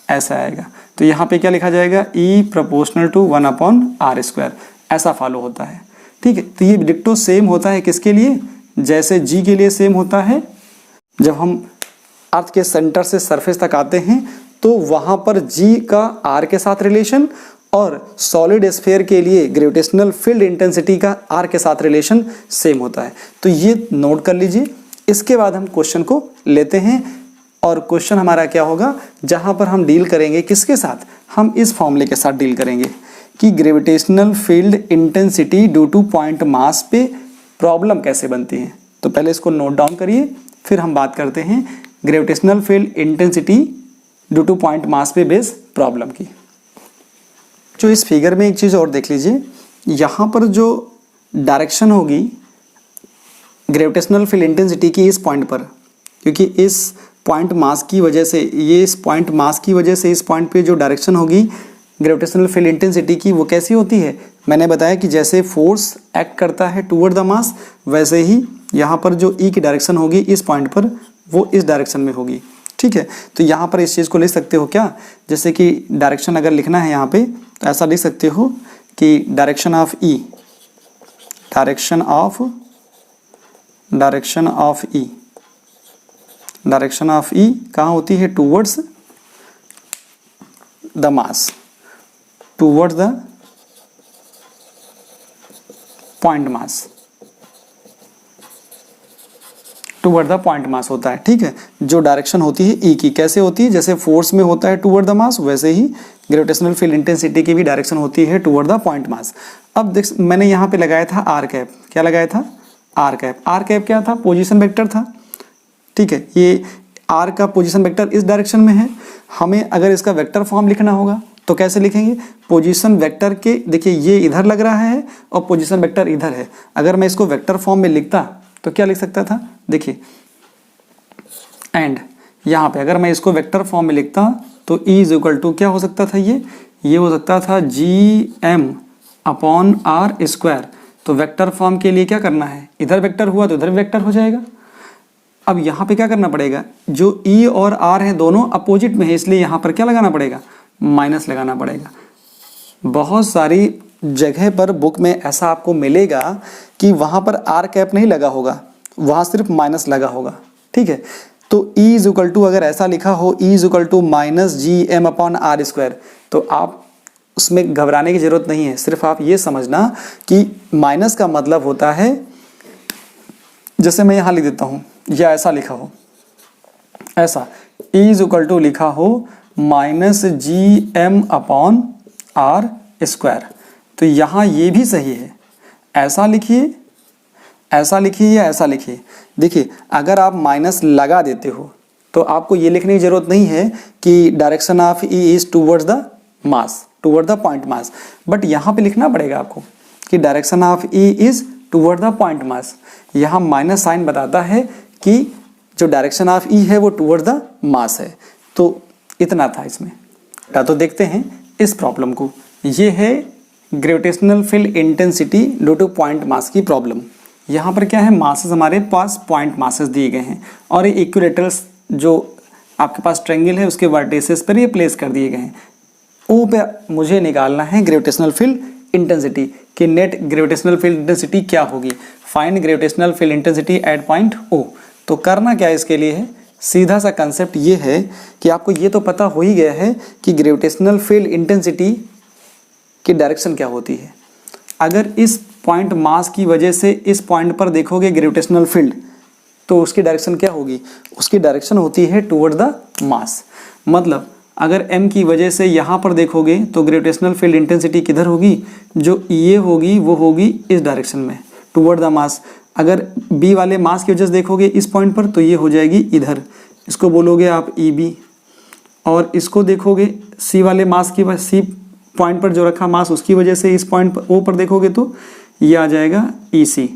ऐसा आएगा। तो यहाँ पे क्या लिखा जाएगा, E proportional to 1/R square, ऐसा फॉलो होता है। ठीक है, तो ये डिक्टो सेम होता है किसके लिए, जैसे G के लिए सेम होता है। जब हम अर्थ के सेंटर से सरफेस तक आते हैं तो वहाँ पर G का R के साथ रिलेशन और सॉलिड स्फीयर के लिए ग्रेविटेशनल फील्ड इंटेंसिटी का R के साथ रिलेशन सेम होता है। तो ये नोट कर लीजिए। इसके बाद हम क्वेश्चन को लेते हैं और क्वेश्चन हमारा क्या होगा, जहाँ पर हम डील करेंगे किसके साथ, हम इस फॉर्मूले के साथ डील करेंगे कि gravitational field intensity due to point मास पे प्रॉब्लम कैसे बनती है। तो पहले इसको नोट डाउन करिए, फिर हम बात करते हैं gravitational field intensity due to point मास पे बेस प्रॉब्लम की। जो इस फिगर में एक चीज़ और देख लीजिए, यहाँ पर जो डायरेक्शन होगी ग्रेविटेशनल फील्ड इंटेंसिटी की इस पॉइंट पर, क्योंकि इस पॉइंट मास की वजह से, ये इस पॉइंट मास की वजह से इस पॉइंट पे जो डायरेक्शन होगी ग्रेविटेशनल फील्ड इंटेंसिटी की, वो कैसी होती है, मैंने बताया कि जैसे फोर्स एक्ट करता है टूवर्ड द मास, वैसे ही यहाँ पर जो ई की डायरेक्शन होगी इस पॉइंट पर, वो इस डायरेक्शन में होगी। ठीक है, तो यहाँ पर इस चीज़ को लिख सकते हो क्या, जैसे कि डायरेक्शन अगर लिखना है यहाँ पे तो ऐसा लिख सकते हो कि direction of E, direction of E कहाँ होती है, towards the mass, towards the point mass, toward the point mass होता है। ठीक है, जो डायरेक्शन होती है ई की, कैसे होती है, जैसे फोर्स में होता है टूवर्ड द मास, वैसे ही ग्रेविटेशनल फील्ड इंटेंसिटी की भी डायरेक्शन होती है टूवर्ड द पॉइंट मास। अब देख, मैंने यहाँ पे लगाया था आर कैप, क्या लगाया था, आर कैप। आर कैप क्या था, पोजीशन वेक्टर था। ठीक है, ये आर का पोजीशन वेक्टर इस डायरेक्शन में है। हमें अगर इसका वेक्टर फॉर्म लिखना होगा तो कैसे लिखेंगे, पोजीशन वेक्टर के, देखिए ये इधर लग रहा है और पोजीशन वेक्टर इधर है। अगर मैं इसको वेक्टर फॉर्म में लिखता तो क्या लिख सकता था, देखिए, एंड यहाँ पे अगर मैं इसको वेक्टर फॉर्म में लिखता तो E इज इक्वल टू क्या हो सकता था, ये हो सकता था GM/R स्क्वायर। तो वेक्टर फॉर्म के लिए क्या करना है, इधर वेक्टर हुआ तो इधर वेक्टर हो जाएगा। अब यहाँ पे क्या करना पड़ेगा, जो E और R है दोनों अपोजिट में है, इसलिए यहाँ पर क्या लगाना पड़ेगा, माइनस लगाना पड़ेगा। बहुत सारी जगह पर बुक में ऐसा आपको मिलेगा कि वहाँ पर आर कैप नहीं लगा होगा, वहाँ सिर्फ माइनस लगा होगा। ठीक है, तो E इज इक्वल टू अगर ऐसा लिखा हो, E is equal to -GM/R square, तो आप उसमें घबराने की जरूरत नहीं है। सिर्फ आप ये समझना कि माइनस का मतलब होता है, जैसे मैं यहाँ लिख देता हूँ, या ऐसा लिखा हो, ऐसा E इज इक्वल टू लिखा हो -GM/R स्क्वायर, तो यहाँ ये भी सही है। ऐसा लिखिए, ऐसा लिखिए या ऐसा लिखिए। देखिए, अगर आप माइनस लगा देते हो तो आपको ये लिखने की जरूरत नहीं है कि direction of E is towards the mass, toward the point mass, but यहाँ पे लिखना पड़ेगा आपको कि direction of E is toward the point मास। यहाँ माइनस साइन बताता है कि जो डायरेक्शन ऑफ E है वो टूवर्ड द मास है। तो इतना था इसमें। तो देखते हैं इस प्रॉब्लम को। ये है gravitational field intensity due to point मास की प्रॉब्लम। यहाँ पर क्या है, मासेस हमारे पास पॉइंट मासेस दिए गए हैं और ये इक्विलेटरल्स जो आपके पास ट्रायंगल है उसके वर्टिसेस पर ये प्लेस कर दिए गए हैं। ओ पे मुझे निकालना है ग्रेविटेशनल फील्ड इंटेंसिटी कि नेट ग्रेविटेशनल फील्ड इंटेंसिटी क्या होगी, find gravitational field intensity at point O. तो करना क्या इसके लिए है, सीधा सा कंसेप्ट ये है कि आपको ये तो पता हो ही गया है कि ग्रेविटेशनल फील्ड इंटेंसिटी की डायरेक्शन क्या होती है। अगर इस पॉइंट मास की वजह से इस पॉइंट पर देखोगे ग्रेविटेशनल फील्ड, तो उसकी डायरेक्शन क्या होगी, उसकी डायरेक्शन होती है टुवर्ड द मास। मतलब अगर m की वजह से यहाँ पर देखोगे तो ग्रेविटेशनल फील्ड इंटेंसिटी किधर होगी, जो ये होगी वो होगी इस डायरेक्शन में टुवर्ड द मास। अगर b वाले मास की वजह से देखोगे इस पॉइंट पर तो ये हो जाएगी इधर, इसको बोलोगे आप EB। और इसको देखोगे c वाले मास की वजह, c पॉइंट पर जो रखा मास उसकी वजह से इस पॉइंट पर O पर देखोगे तो ये आ जाएगा EC।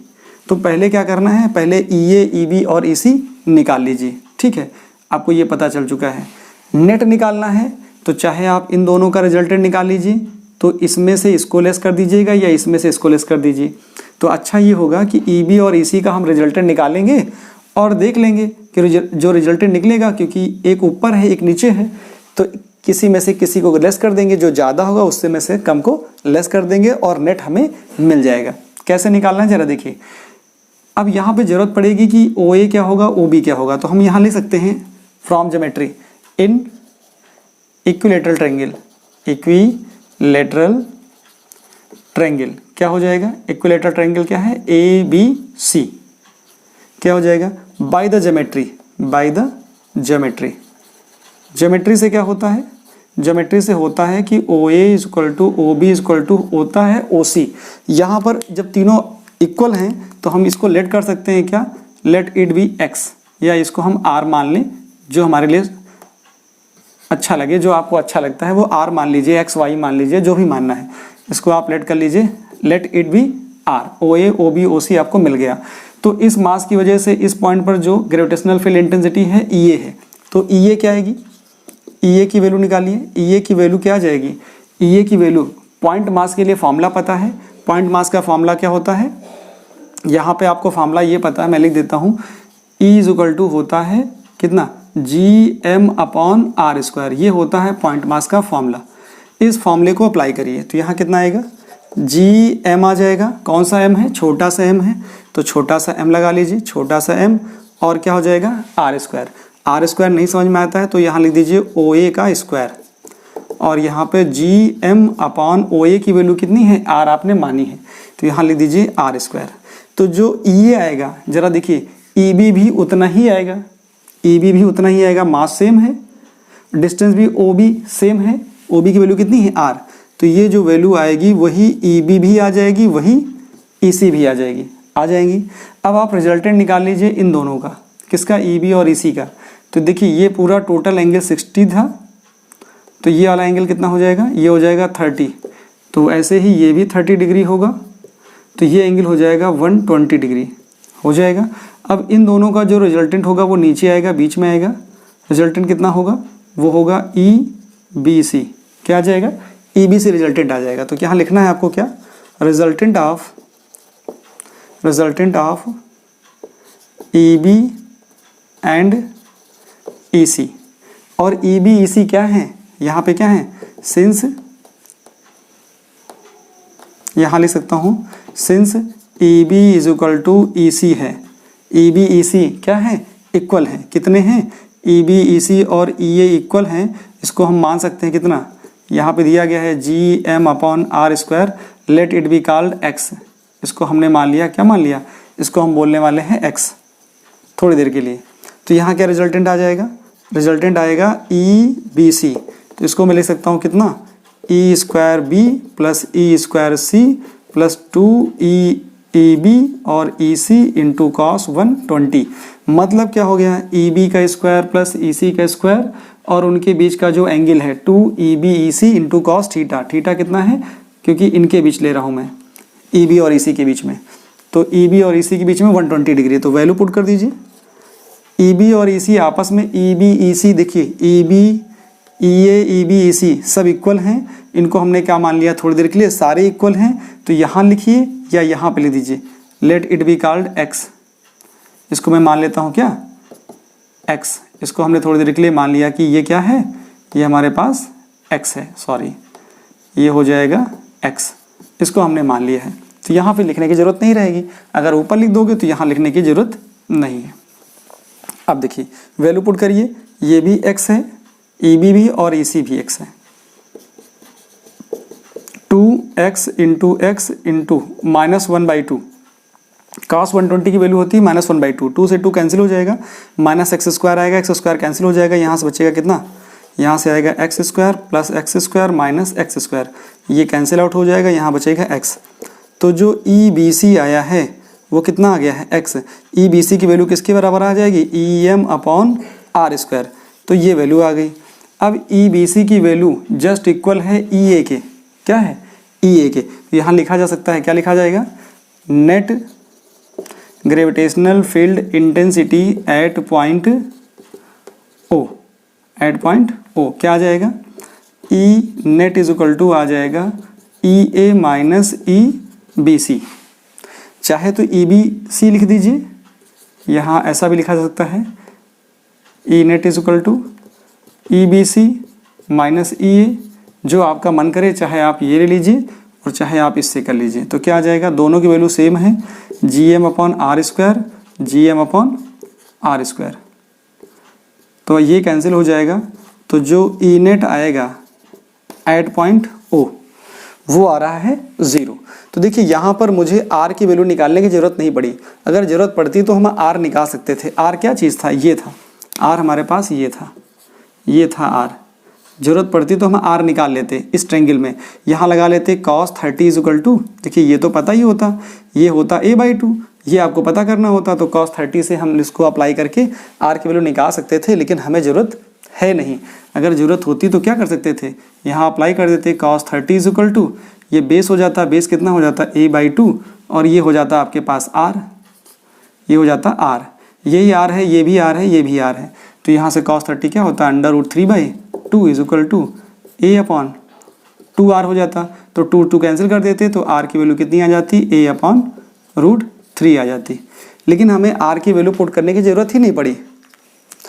तो पहले क्या करना है, पहले EA, EB और EC निकाल लीजिए। ठीक है, आपको ये पता चल चुका है। नेट निकालना है तो चाहे आप इन दोनों का रिजल्टेंट निकाल लीजिए, तो इसमें से इसको लेस कर दीजिएगा या इसमें से इसको लेस कर दीजिए। तो अच्छा ये होगा कि EB और EC का हम रिजल्टेंट निकालेंगे और देख लेंगे कि जो रिजल्टेंट निकलेगा, क्योंकि एक ऊपर है एक नीचे है, तो किसी में से किसी को लेस कर देंगे, जो ज़्यादा होगा उससे में से कम को लेस कर देंगे और नेट हमें मिल जाएगा। कैसे निकालना है ज़रा देखिए। अब यहाँ पे ज़रूरत पड़ेगी कि OA क्या होगा, OB क्या होगा, तो हम यहाँ लिख सकते हैं from geometry in equilateral triangle. Equilateral triangle क्या हो जाएगा, इक्विलेटरल ट्रायंगल क्या है, ABC क्या हो जाएगा, by the geometry, by the geometry. Geometry से क्या होता है, ज्योमेट्री से होता है कि OA equal to OB equal to होता है OC। यहाँ पर जब तीनों इक्वल हैं तो हम इसको लेट कर सकते हैं क्या, लेट इट बी x, या इसको हम R मान लें, जो हमारे लिए अच्छा लगे, जो आपको अच्छा लगता है वो R मान लीजिए, x y मान लीजिए, जो भी मानना है इसको आप लेट कर लीजिए, let it be R। OA OB OC आपको मिल गया। तो इस मास की वजह से इस पॉइंट पर जो ग्रेविटेशनल फील्ड इंटेंसिटी है EA है, तो EA क्या आएगी, EA की वैल्यू निकालिए। EA की वैल्यू क्या आ जाएगी, EA की वैल्यू पॉइंट मास के लिए फॉर्मूला पता है। पॉइंट मास का फॉर्मूला क्या होता है, यहाँ पे आपको फॉर्मूला ये पता है, मैं लिख देता हूँ। E इज इक्वल टू होता है कितना, Gm/r²। ये होता है पॉइंट मास का फॉर्मूला। इस फॉर्मूले को अप्लाई करिए तो यहाँ कितना आएगा, Gm आ जाएगा। कौन सा m है, छोटा सा m है, तो छोटा सा m लगा लीजिए, छोटा सा m, और क्या हो जाएगा r²। r² नहीं समझ में आता है तो यहाँ लिख दीजिए OA का स्क्वायर, और यहाँ पे Gm/OA की वैल्यू कितनी है, r आपने मानी है, तो यहाँ लिख दीजिए r²। तो जो EA आएगा जरा देखिए, EB भी उतना ही आएगा, EB भी उतना ही आएगा, मास सेम है, डिस्टेंस भी OB सेम है, OB की वैल्यू कितनी है r, तो ये जो वैल्यू आएगी वही EB भी आ जाएगी, वही EC भी आ जाएगी, आ जाएंगी। अब आप रिजल्टेंट निकाल लीजिए इन दोनों का, किसका, EB और EC का। तो देखिए ये पूरा टोटल एंगल 60 था, तो ये वाला एंगल कितना हो जाएगा, ये हो जाएगा 30। तो ऐसे ही ये भी 30 डिग्री होगा, तो ये एंगल हो जाएगा 120 डिग्री हो जाएगा। अब इन दोनों का जो रिजल्टेंट होगा वो नीचे आएगा, बीच में आएगा। रिजल्टेंट कितना होगा, वो होगा EBC। क्या आ जाएगा, EBC रिजल्टेंट आ जाएगा। तो यहाँ लिखना है आपको क्या, resultant of EB and EC। और EB EC क्या है, यहाँ पे क्या है, सिंस, यहाँ लिख सकता हूँ since EB is equal to EC है। EB EC क्या है, इक्वल है। कितने हैं, EB EC और EA इक्वल हैं। इसको हम मान सकते हैं कितना, यहाँ पे दिया गया है Gm/r², let it be called x। इसको हमने मान लिया, क्या मान लिया, इसको हम बोलने वाले हैं x थोड़ी देर के लिए। तो यहाँ क्या रिजल्टेंट आ जाएगा, रिजल्टेंट आएगा EBC। तो इसको मैं लिख सकता हूँ कितना, E²B plus E²C plus 2EB और EC इंटू cos 120। मतलब क्या हो गया, EB का स्क्वायर प्लस EC का स्क्वायर और उनके बीच का जो एंगल है 2EBEC into cos theta. Theta कितना है, क्योंकि इनके बीच ले रहा हूँ मैं, EB और EC के बीच में, तो EB और EC के बीच में 120 डिग्री। तो वैल्यू पुट कर दीजिए। EB और EC आपस में, EB EC देखिए, EB EA EB EC सब इक्वल हैं। इनको हमने क्या मान लिया थोड़ी देर के लिए, सारे इक्वल हैं। तो यहाँ लिखिए या यहाँ पे लिख दीजिए, let it be called x। इसको मैं मान लेता हूँ क्या, x। इसको हमने थोड़ी देर के लिए मान लिया कि ये क्या है, ये हमारे पास x है, सॉरी ये हो जाएगा x। इसको हमने मान लिया है, तो यहाँ पे लिखने की ज़रूरत नहीं रहेगी। अगर ऊपर लिख दोगे तो यहाँ लिखने की ज़रूरत नहीं है। अब देखिए वैल्यू पुट करिए, ये भी x है, EB भी और EC भी x है। 2x into x into -1/2। cos 120 की वैल्यू होती है -1/2। 2 से 2 कैंसिल हो जाएगा, -x² आएगा, x² कैंसिल हो जाएगा, यहाँ से बचेगा कितना, यहाँ से आएगा x² plus x² minus x², ये कैंसिल आउट हो जाएगा, यहाँ बचेगा x। तो जो EBC आया है वो कितना आ गया है, x। EBC की वैल्यू किसके बराबर आ जाएगी, EM/r²। तो ये वैल्यू आ गई। अब EBC की वैल्यू जस्ट इक्वल है EA के, क्या है, EA के। यहाँ लिखा जा सकता है, क्या लिखा जाएगा, net gravitational field intensity at point O, at point O क्या आ जाएगा, E net is equal to आ जाएगा EA माइनस EBC। चाहे तो EBC लिख दीजिए, यहाँ ऐसा भी लिखा जा सकता है, E net is equal to EBC minus EA, जो आपका मन करे, चाहे आप ये ले लीजिए और चाहे आप इससे कर लीजिए। तो क्या आ जाएगा, दोनों की वैल्यू सेम है, GM/r², GM/r²। तो ये कैंसिल हो जाएगा, तो जो E नेट आएगा एट पॉइंट O वो आ रहा है 0। तो देखिए यहाँ पर मुझे R की वैल्यू निकालने की ज़रूरत नहीं पड़ी, अगर ज़रूरत पड़ती तो हम R निकाल सकते थे। R क्या चीज़ था, ये था R, हमारे पास ये था, ये था R। ज़रूरत पड़ती तो हम R निकाल लेते, इस ट्रायंगल में यहाँ लगा लेते cos 30 इज इक्वल टू, देखिए ये तो पता ही होता, ये होता a/2, ये आपको पता करना होता, तो cos 30 से हम इसको अप्लाई करके R की वैल्यू निकाल सकते थे, लेकिन हमें ज़रूरत है नहीं। अगर ज़रूरत होती तो क्या कर सकते थे, यहाँ अप्लाई कर देते cos 30 इज इक्वल टू, ये बेस हो जाता, बेस कितना हो जाता a/2, और ये हो जाता आपके पास R, ये हो जाता R, यही R है, ये भी R है, ये भी R है। तो यहाँ से cos 30 क्या होता है, √3/2 इज इक्वल टू a/2R हो जाता। तो 2 कैंसिल कर देते, तो R की वैल्यू कितनी आ जाती, a/√3 आ जाती। लेकिन हमें R की वैल्यू पुट करने की ज़रूरत ही नहीं पड़ी,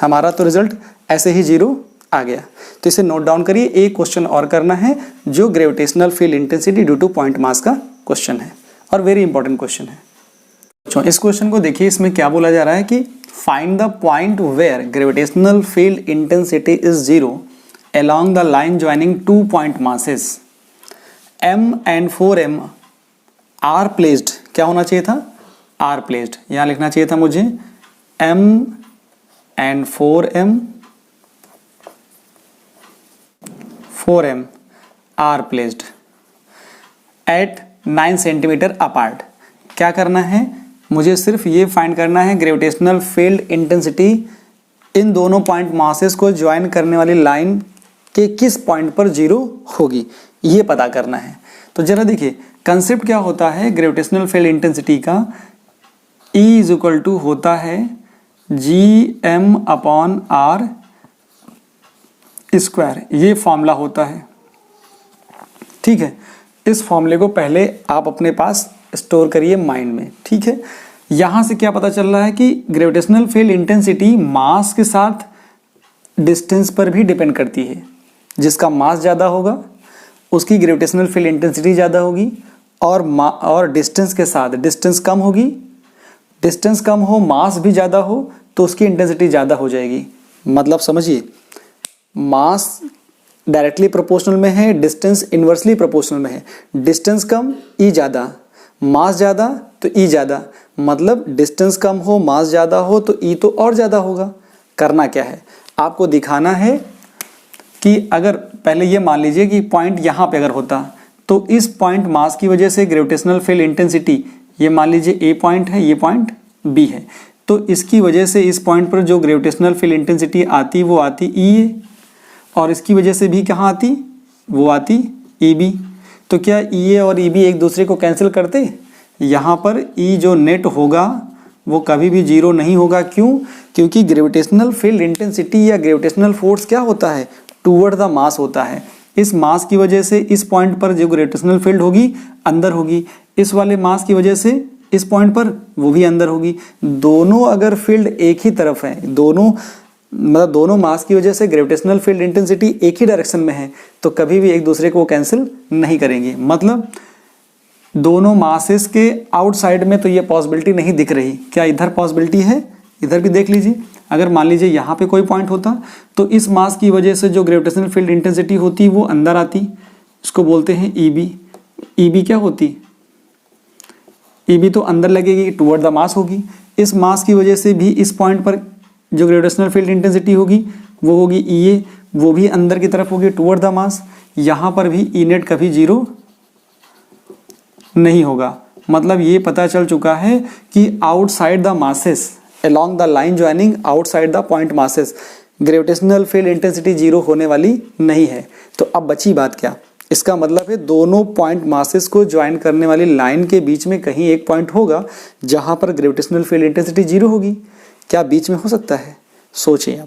हमारा तो रिजल्ट ऐसे ही 0 आ गया। तो इसे नोट डाउन करिए। एक क्वेश्चन और करना है जो gravitational field intensity due to point mass का क्वेश्चन है, और वेरी इंपॉर्टेंट क्वेश्चन है। तो इस क्वेश्चन को देखिए, इसमें क्या बोला जा रहा है कि find the point where gravitational field intensity is 0 along the line joining 2 point masses M and 4M are placed, क्या होना चाहिए था, are placed, यहाँ लिखना चाहिए था मुझे M and 4M are placed at 9 centimetre apart. क्या करना है, मुझे सिर्फ ये फाइंड करना है ग्रेविटेशनल फील्ड इंटेंसिटी इन दोनों पॉइंट मासेस को ज्वाइन करने वाली लाइन के किस पॉइंट पर 0 होगी, ये पता करना है। तो जरा देखिए कंसेप्ट क्या होता है ग्रेविटेशनल फील्ड इंटेंसिटी का, E इज इक्वल टू होता है GM/r², ये फॉर्मूला होता है, ठीक है। इस फॉर्मूले को पहले आप अपने पास स्टोर करिए माइंड में, ठीक है। यहाँ से क्या पता चल रहा है कि ग्रेविटेशनल फील्ड इंटेंसिटी मास के साथ डिस्टेंस पर भी डिपेंड करती है। जिसका मास ज़्यादा होगा उसकी ग्रेविटेशनल फील्ड इंटेंसिटी ज़्यादा होगी, और डिस्टेंस के साथ डिस्टेंस कम होगी, डिस्टेंस कम हो मास भी ज़्यादा हो तो उसकी इंटेंसिटी ज़्यादा हो जाएगी। मतलब समझिए, मास डायरेक्टली प्रोपोर्शनल में है, डिस्टेंस इन्वर्सली प्रोपोर्शनल में है। डिस्टेंस कम E ज़्यादा, मास ज़्यादा तो E ज़्यादा, मतलब डिस्टेंस कम हो मास ज़्यादा हो तो E तो और ज़्यादा होगा। करना क्या है, आपको दिखाना है कि अगर पहले ये मान लीजिए कि पॉइंट यहाँ पे अगर होता तो इस पॉइंट मास की वजह से ग्रेविटेशनल फील्ड इंटेंसिटी, ये मान लीजिए A पॉइंट है, ये पॉइंट B है, तो इसकी वजह से इस पॉइंट पर जो ग्रेविटेशनल फील्ड इंटेंसिटी आती वो आती EA, और इसकी वजह से भी कहाँ आती, वो आती EB। तो क्या EA और EB एक दूसरे को कैंसिल करते, यहाँ पर E जो नेट होगा वो कभी भी 0 नहीं होगा। क्यों, क्योंकि ग्रेविटेशनल फील्ड इंटेंसिटी या ग्रेविटेशनल फोर्स क्या होता है, टूवर्ड द मास होता है। इस मास की वजह से इस पॉइंट पर जो ग्रेविटेशनल फील्ड होगी अंदर होगी, इस वाले मास की वजह से इस पॉइंट पर वो भी अंदर होगी। दोनों अगर फील्ड एक ही तरफ है, दोनों मास की वजह से ग्रेविटेशनल फील्ड इंटेंसिटी एक ही डायरेक्शन में है, तो कभी भी एक दूसरे को कैंसिल नहीं करेंगे। मतलब दोनों मासेस के आउटसाइड में तो ये पॉसिबिलिटी नहीं दिख रही। क्या इधर पॉसिबिलिटी है, इधर भी देख लीजिए। अगर मान लीजिए यहाँ पे कोई पॉइंट होता तो इस मास की वजह से जो ग्रेविटेशनल फील्ड इंटेंसिटी होती वो अंदर आती, इसको बोलते हैं EB। ई बी क्या होती, ई बी तो अंदर लगेगी, टुवर्ड द मास होगी। इस मास की वजह से भी इस पॉइंट पर जो ग्रेविटेशनल फील्ड इंटेंसिटी होगी वो होगी ई ए, वो भी अंदर की तरफ होगी टुवर्ड द मास। यहाँ पर भी ई नेट कभी जीरो नहीं होगा। मतलब ये पता चल चुका है कि outside the masses along the line joining outside the point masses gravitational field intensity zero होने वाली नहीं है। तो अब बची बात क्या, इसका मतलब है दोनों पॉइंट मासेस को ज्वाइन करने वाली लाइन के बीच में कहीं एक पॉइंट होगा जहां पर ग्रेविटेशनल फील्ड इंटेंसिटी जीरो होगी। क्या बीच में हो सकता है? सोचिए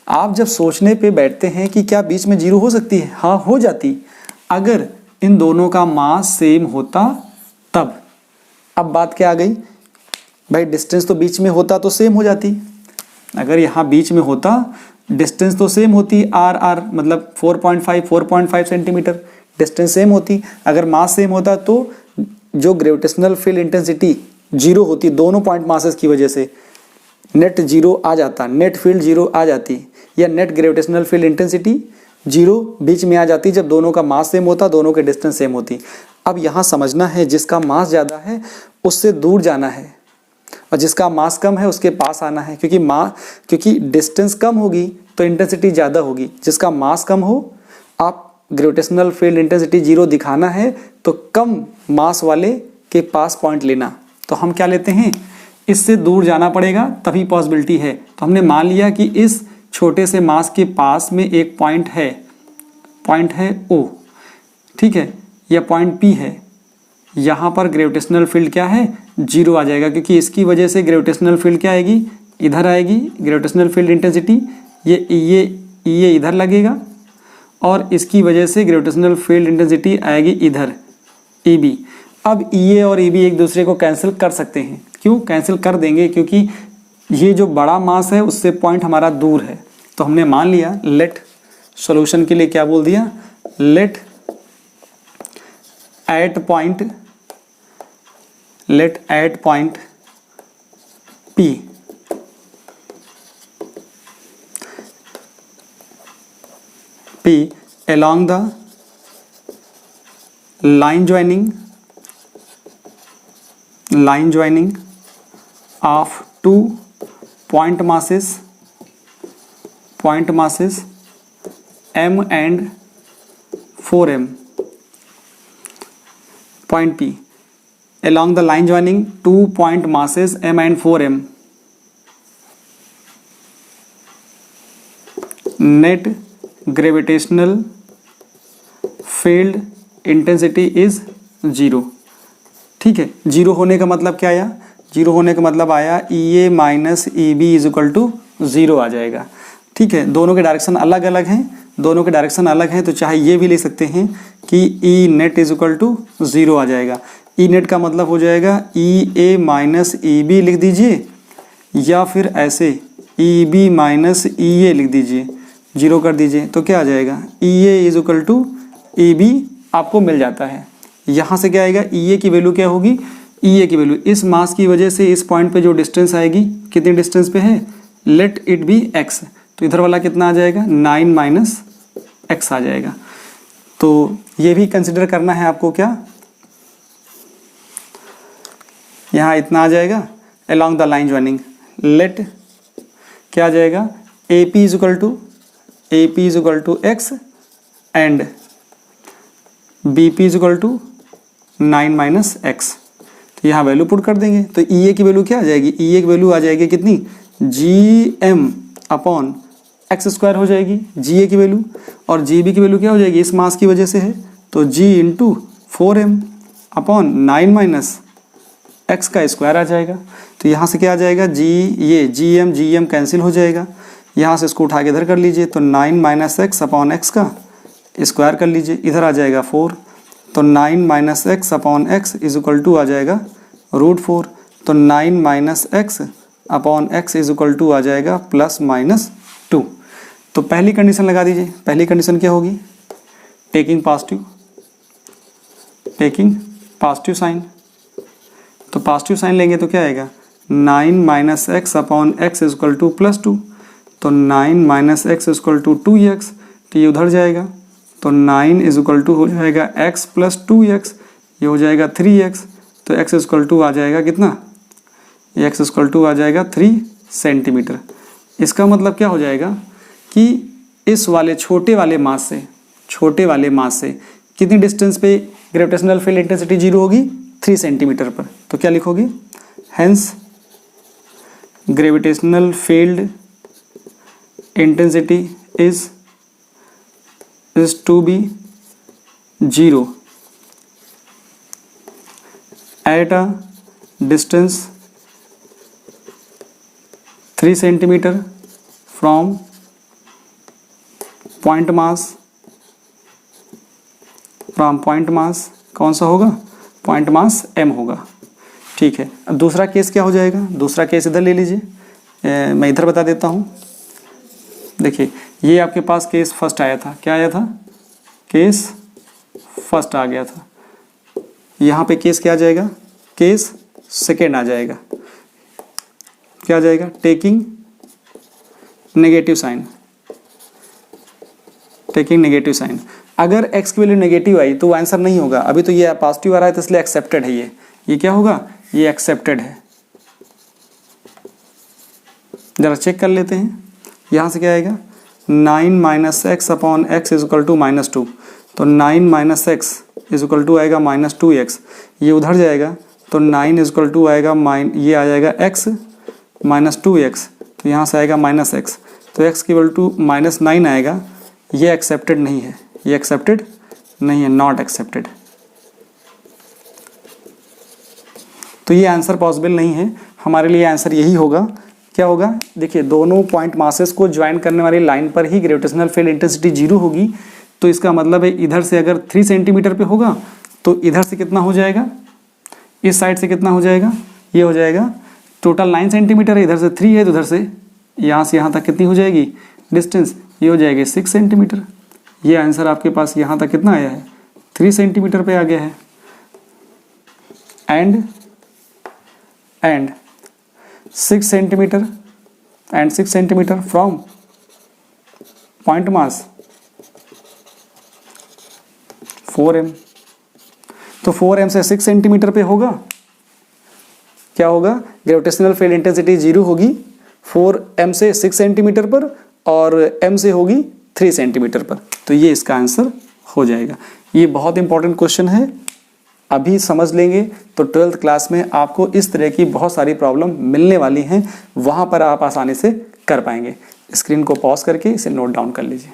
आप जब सोचने पे बैठते हैं कि क्या बीच में जीरो हो सकती है, हाँ हो जाती, अगर इन दोनों का मास सेम होता तब। अब बात क्या आ गई भाई, डिस्टेंस तो बीच में होता तो सेम हो जाती। अगर यहाँ बीच में होता डिस्टेंस तो सेम होती, आर मतलब 4.5 सेंटीमीटर डिस्टेंस सेम होती। अगर मास सेम होता तो जो ग्रेविटेशनल फील्ड इंटेंसिटी जीरो होती दोनों पॉइंट मासेस की वजह से, नेट जीरो आ जाता, नेट फील्ड जीरो आ जाती, या net gravitational field intensity zero बीच में आ जाती जब दोनों का मास सेम होता, दोनों के डिस्टेंस सेम होती। अब यहाँ समझना है जिसका मास ज़्यादा है उससे दूर जाना है और जिसका मास कम है उसके पास आना है, क्योंकि डिस्टेंस कम होगी तो इंटेंसिटी ज़्यादा होगी। जिसका मास कम हो, आप ग्रेविटेशनल फील्ड इंटेंसिटी जीरो दिखाना है तो कम मास वाले के पास पॉइंट लेना। तो हम क्या लेते हैं, इससे दूर जाना पड़ेगा तभी पॉसिबिलिटी है। तो हमने मान लिया कि इस छोटे से मास के पास में एक पॉइंट है ओ, ठीक है, या पॉइंट पी है। यहाँ पर ग्रेविटेशनल फील्ड क्या है, जीरो आ जाएगा, क्योंकि इसकी वजह से ग्रेविटेशनल फील्ड क्या आएगी, इधर आएगी ग्रेविटेशनल फील्ड इंटेंसिटी, ये इधर लगेगा और इसकी वजह से ग्रेविटेशनल फील्ड इंटेंसिटी आएगी इधर ई बी। अब ई ए और ई बी एक दूसरे को कैंसिल कर सकते हैं। क्यों कैंसिल कर देंगे, क्योंकि ये जो बड़ा मास है उससे पॉइंट हमारा दूर है। तो हमने मान लिया, लेट सॉल्यूशन के लिए क्या बोल दिया, let at point P along the line joining of two point masses M and 4M. Point P along the line joining two point masses M and 4M. Net gravitational field intensity is 0। ठीक है, zero होने का मतलब क्या आया, zero होने का मतलब आया E A minus E B is equal to zero आ जाएगा। ठीक है, दोनों के डायरेक्शन अलग अलग हैं, तो चाहे ये भी ले सकते हैं कि E net is equal to zero आ जाएगा। ई नेट का मतलब हो जाएगा E A minus E B लिख दीजिए, या फिर ऐसे ई बी माइनस ई ए लिख दीजिए, जीरो कर दीजिए, तो क्या आ जाएगा, E A is equal to E B आपको मिल जाता है। यहाँ से क्या आएगा, ई ए की वैल्यू क्या होगी, ई ए की वैल्यू इस मास की वजह से इस पॉइंट पे जो डिस्टेंस आएगी, कितनी डिस्टेंस पे है, लेट इट बी एक्स, तो इधर वाला कितना आ जाएगा, 9 माइनस एक्स आ जाएगा। तो ये भी कंसिडर करना है आपको, क्या यहाँ इतना आ जाएगा along the line joining, let क्या आ जाएगा, A P is equal to X and B P is equal to 9 minus X. तो यहाँ वैल्यू पुट कर देंगे, तो ई ए की वैल्यू क्या आ जाएगी, ई ए की वैल्यू आ जाएगी कितनी, G M upon X square हो जाएगी जी ए की वैल्यू, और जी बी की वैल्यू क्या हो जाएगी, इस मास की वजह से है तो G into 4m upon 9 minus x का स्क्वायर आ जाएगा। तो यहाँ से क्या आ जाएगा, ये जी एम कैंसिल हो जाएगा, यहाँ से इसको उठा के इधर कर लीजिए, तो 9 माइनस एक्स अपॉन एक्स का स्क्वायर कर लीजिए, इधर आ जाएगा 4, तो 9 minus x upon x is equal to आ जाएगा √4, तो 9 minus x upon x is equal to आ जाएगा +-2। तो पहली कंडीशन लगा दीजिए, पहली कंडीशन क्या होगी, टेकिंग पॉजिटिव साइन, तो पॉजिटिव साइन लेंगे तो क्या आएगा, 9 minus x upon x is equal to +2, तो 9 minus X is equal to 2x, तो ये उधर जाएगा, तो तो 9 इज इक्वल टू हो जाएगा x प्लस 2x, ये हो जाएगा 3x, तो x इज इक्वल टू आ जाएगा कितना, x इज इक्वल टू आ जाएगा 3 सेंटीमीटर। इसका मतलब क्या हो जाएगा कि इस वाले छोटे वाले मास से कितनी डिस्टेंस पे ग्रेविटेशनल फील्ड इंटेंसिटी 0 होगी, 3 सेंटीमीटर पर। तो क्या लिखोगे, hence gravitational field intensity is to be 0 at a distance 3 centimeter from point mass, कौन सा होगा, पॉइंट मास m होगा। ठीक है, अब दूसरा केस क्या हो जाएगा, दूसरा केस इधर ले लीजिए, मैं इधर बता देता हूँ। देखिए ये आपके पास केस फर्स्ट आया था, क्या आया था, केस फर्स्ट आ गया था। यहाँ पे केस क्या आ जाएगा, केस सेकेंड आ जाएगा। क्या आ जाएगा, टेकिंग नेगेटिव साइन। अगर x की वैल्यू नेगेटिव आई तो आंसर नहीं होगा, अभी तो ये पॉजिटिव आ रहा है तो इसलिए एक्सेप्टेड है। ये क्या होगा, ये एक्सेप्टेड है। जरा चेक कर लेते हैं, यहाँ से क्या आएगा, 9 minus x upon x is equal to -2, तो 9 minus X is equal to आएगा -2x, ये उधर जाएगा तो 9 इज इक्वल टू आएगा ये आ जाएगा x माइनस 2x, तो यहाँ से आएगा -x, तो x की वैल्यू टू -9 आएगा। ये एक्सेप्टेड नहीं है, ये एक्सेप्टेड नहीं है, नॉट एक्सेप्टेड। तो ये आंसर पॉसिबल नहीं है हमारे लिए। आंसर यही होगा, क्या होगा, देखिए दोनों पॉइंट मासेस को ज्वाइन करने वाली लाइन पर ही ग्रेविटेशनल फील्ड इंटेंसिटी 0 होगी। तो इसका मतलब है इधर से अगर 3 सेंटीमीटर पे होगा तो इधर से कितना हो जाएगा, इस साइड से कितना हो जाएगा, ये हो जाएगा टोटल 9 सेंटीमीटर है, इधर से 3 है तो उधर से यहाँ तक कितनी हो जाएगी डिस्टेंस, ये हो जाएगी 6 सेंटीमीटर। ये आंसर आपके पास यहाँ तक कितना आया है, 3 सेंटीमीटर पे आ गया है। And 6 centimetre from point mass 4m, तो 4m से 6 सेंटीमीटर पे होगा, क्या होगा, ग्रेविटेशनल फील्ड इंटेंसिटी 0 होगी 4m से 6 सेंटीमीटर पर और m से होगी 3 सेंटीमीटर पर। तो ये इसका आंसर हो जाएगा। ये बहुत इंपॉर्टेंट क्वेश्चन है, अभी समझ लेंगे तो 12th क्लास में आपको इस तरह की बहुत सारी प्रॉब्लम मिलने वाली हैं, वहाँ पर आप आसानी से कर पाएंगे। स्क्रीन को पॉज करके इसे नोट डाउन कर लीजिए।